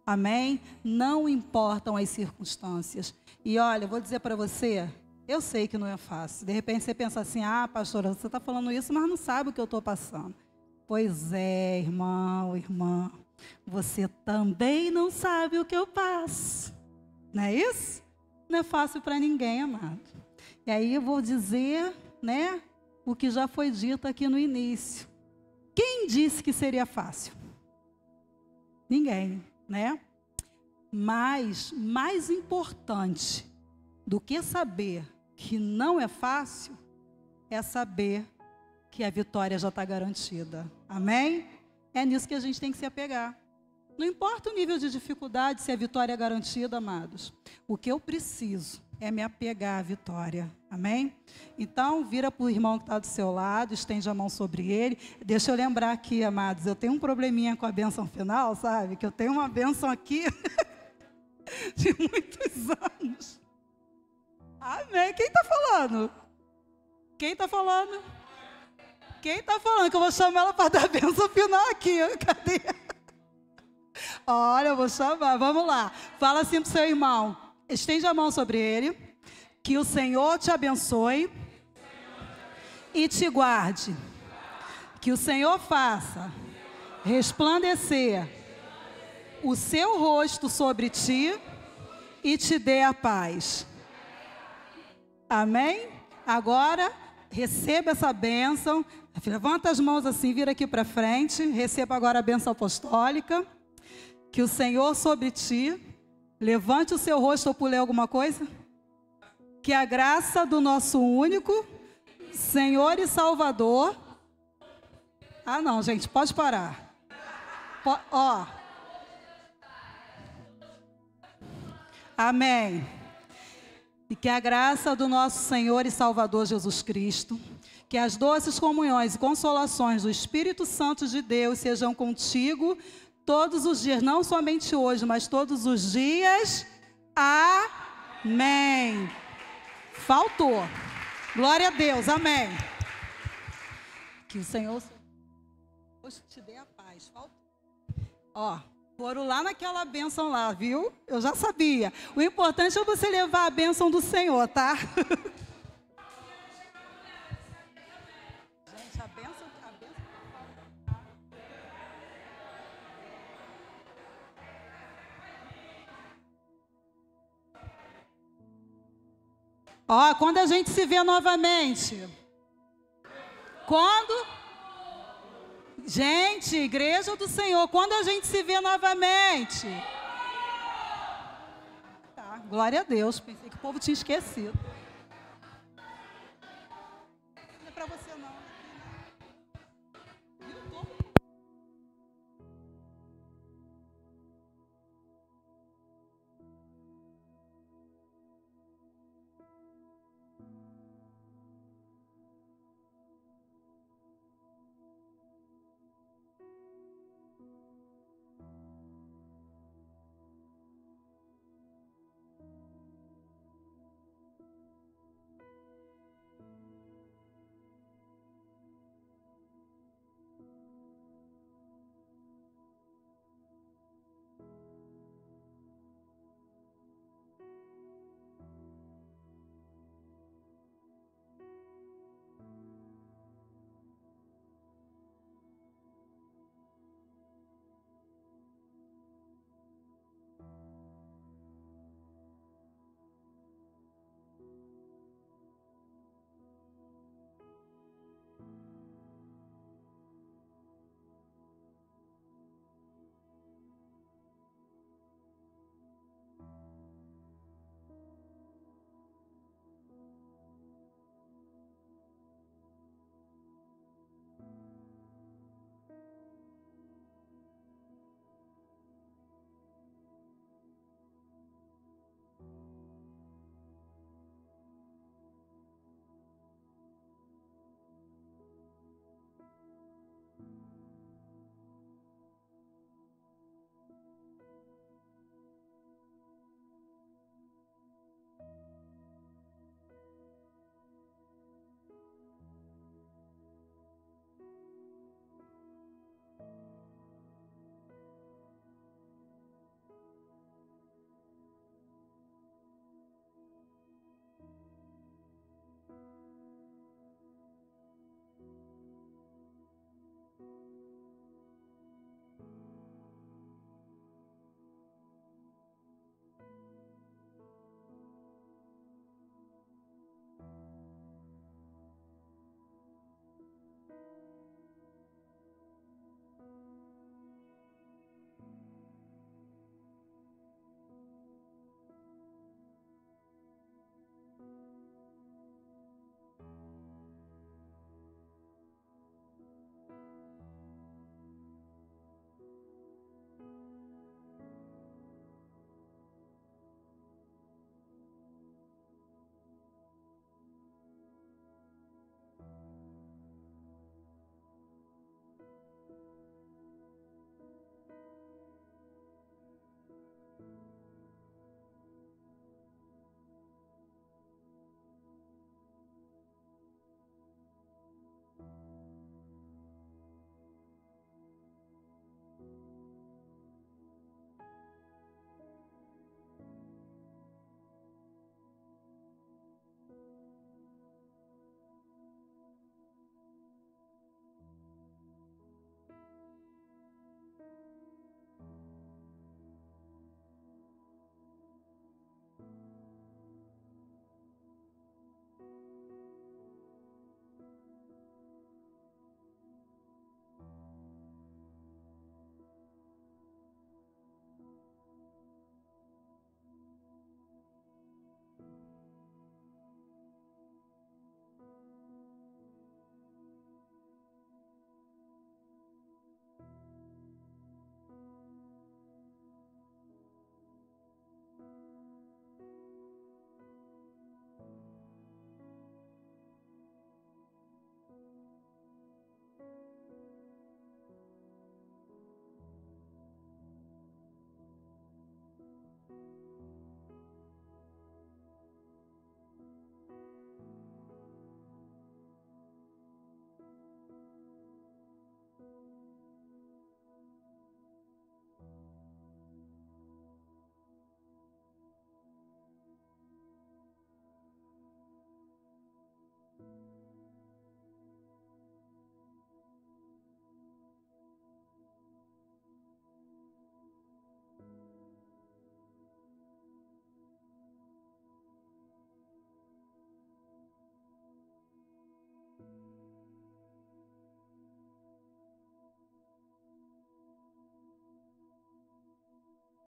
Speaker 2: Amém? Não importam as circunstâncias. E olha, eu vou dizer para você, eu sei que não é fácil. De repente você pensa assim: ah, pastora, você está falando isso, mas não sabe o que eu estou passando. Pois é, irmão, irmã, você também não sabe o que eu passo. Não é isso? Não é fácil para ninguém, amado. E aí eu vou dizer, né, o que já foi dito aqui no início. Quem disse que seria fácil? Ninguém, né? Mas mais importante do que saber que não é fácil, é saber que a vitória já está garantida. Amém? É nisso que a gente tem que se apegar. Não importa o nível de dificuldade, se a vitória é garantida, amados. O que eu preciso é me apegar à vitória. Amém? Então, vira para o irmão que está do seu lado, estende a mão sobre ele. Deixa eu lembrar aqui, amados, eu tenho um probleminha com a bênção final, sabe? Que eu tenho uma bênção aqui de muitos anos. Amém? Quem está falando? Quem está falando? Quem está falando? Que eu vou chamar ela para dar a bênção final aqui. Cadê? Olha, eu vou chamar. Vamos lá. Fala assim para o seu irmão. Estende a mão sobre ele. Que o Senhor te abençoe e te guarde. Que o Senhor faça resplandecer o seu rosto sobre ti e te dê a paz. Amém? Agora, receba essa bênção. Levanta as mãos assim, vira aqui para frente. Receba agora a bênção apostólica. Que o Senhor sobre ti levante o seu rosto. Eu pulei alguma coisa? Que a graça do nosso único Senhor e Salvador... Ah, não, gente, pode parar. Ó. Amém. E que a graça do nosso Senhor e Salvador Jesus Cristo, que as doces comunhões e consolações do Espírito Santo de Deus sejam contigo todos os dias, não somente hoje, mas todos os dias. Amém. Faltou. Glória a Deus, amém. Que o Senhor te dê a paz. Faltou. Ó, Foram lá naquela bênção lá, viu? Eu já sabia. O importante é você levar a bênção do Senhor, tá? Gente, a bênção... Ó, quando a gente se vê novamente? Quando... Gente, igreja do Senhor, quando a gente se vê novamente? Tá, glória a Deus, pensei que o povo tinha esquecido.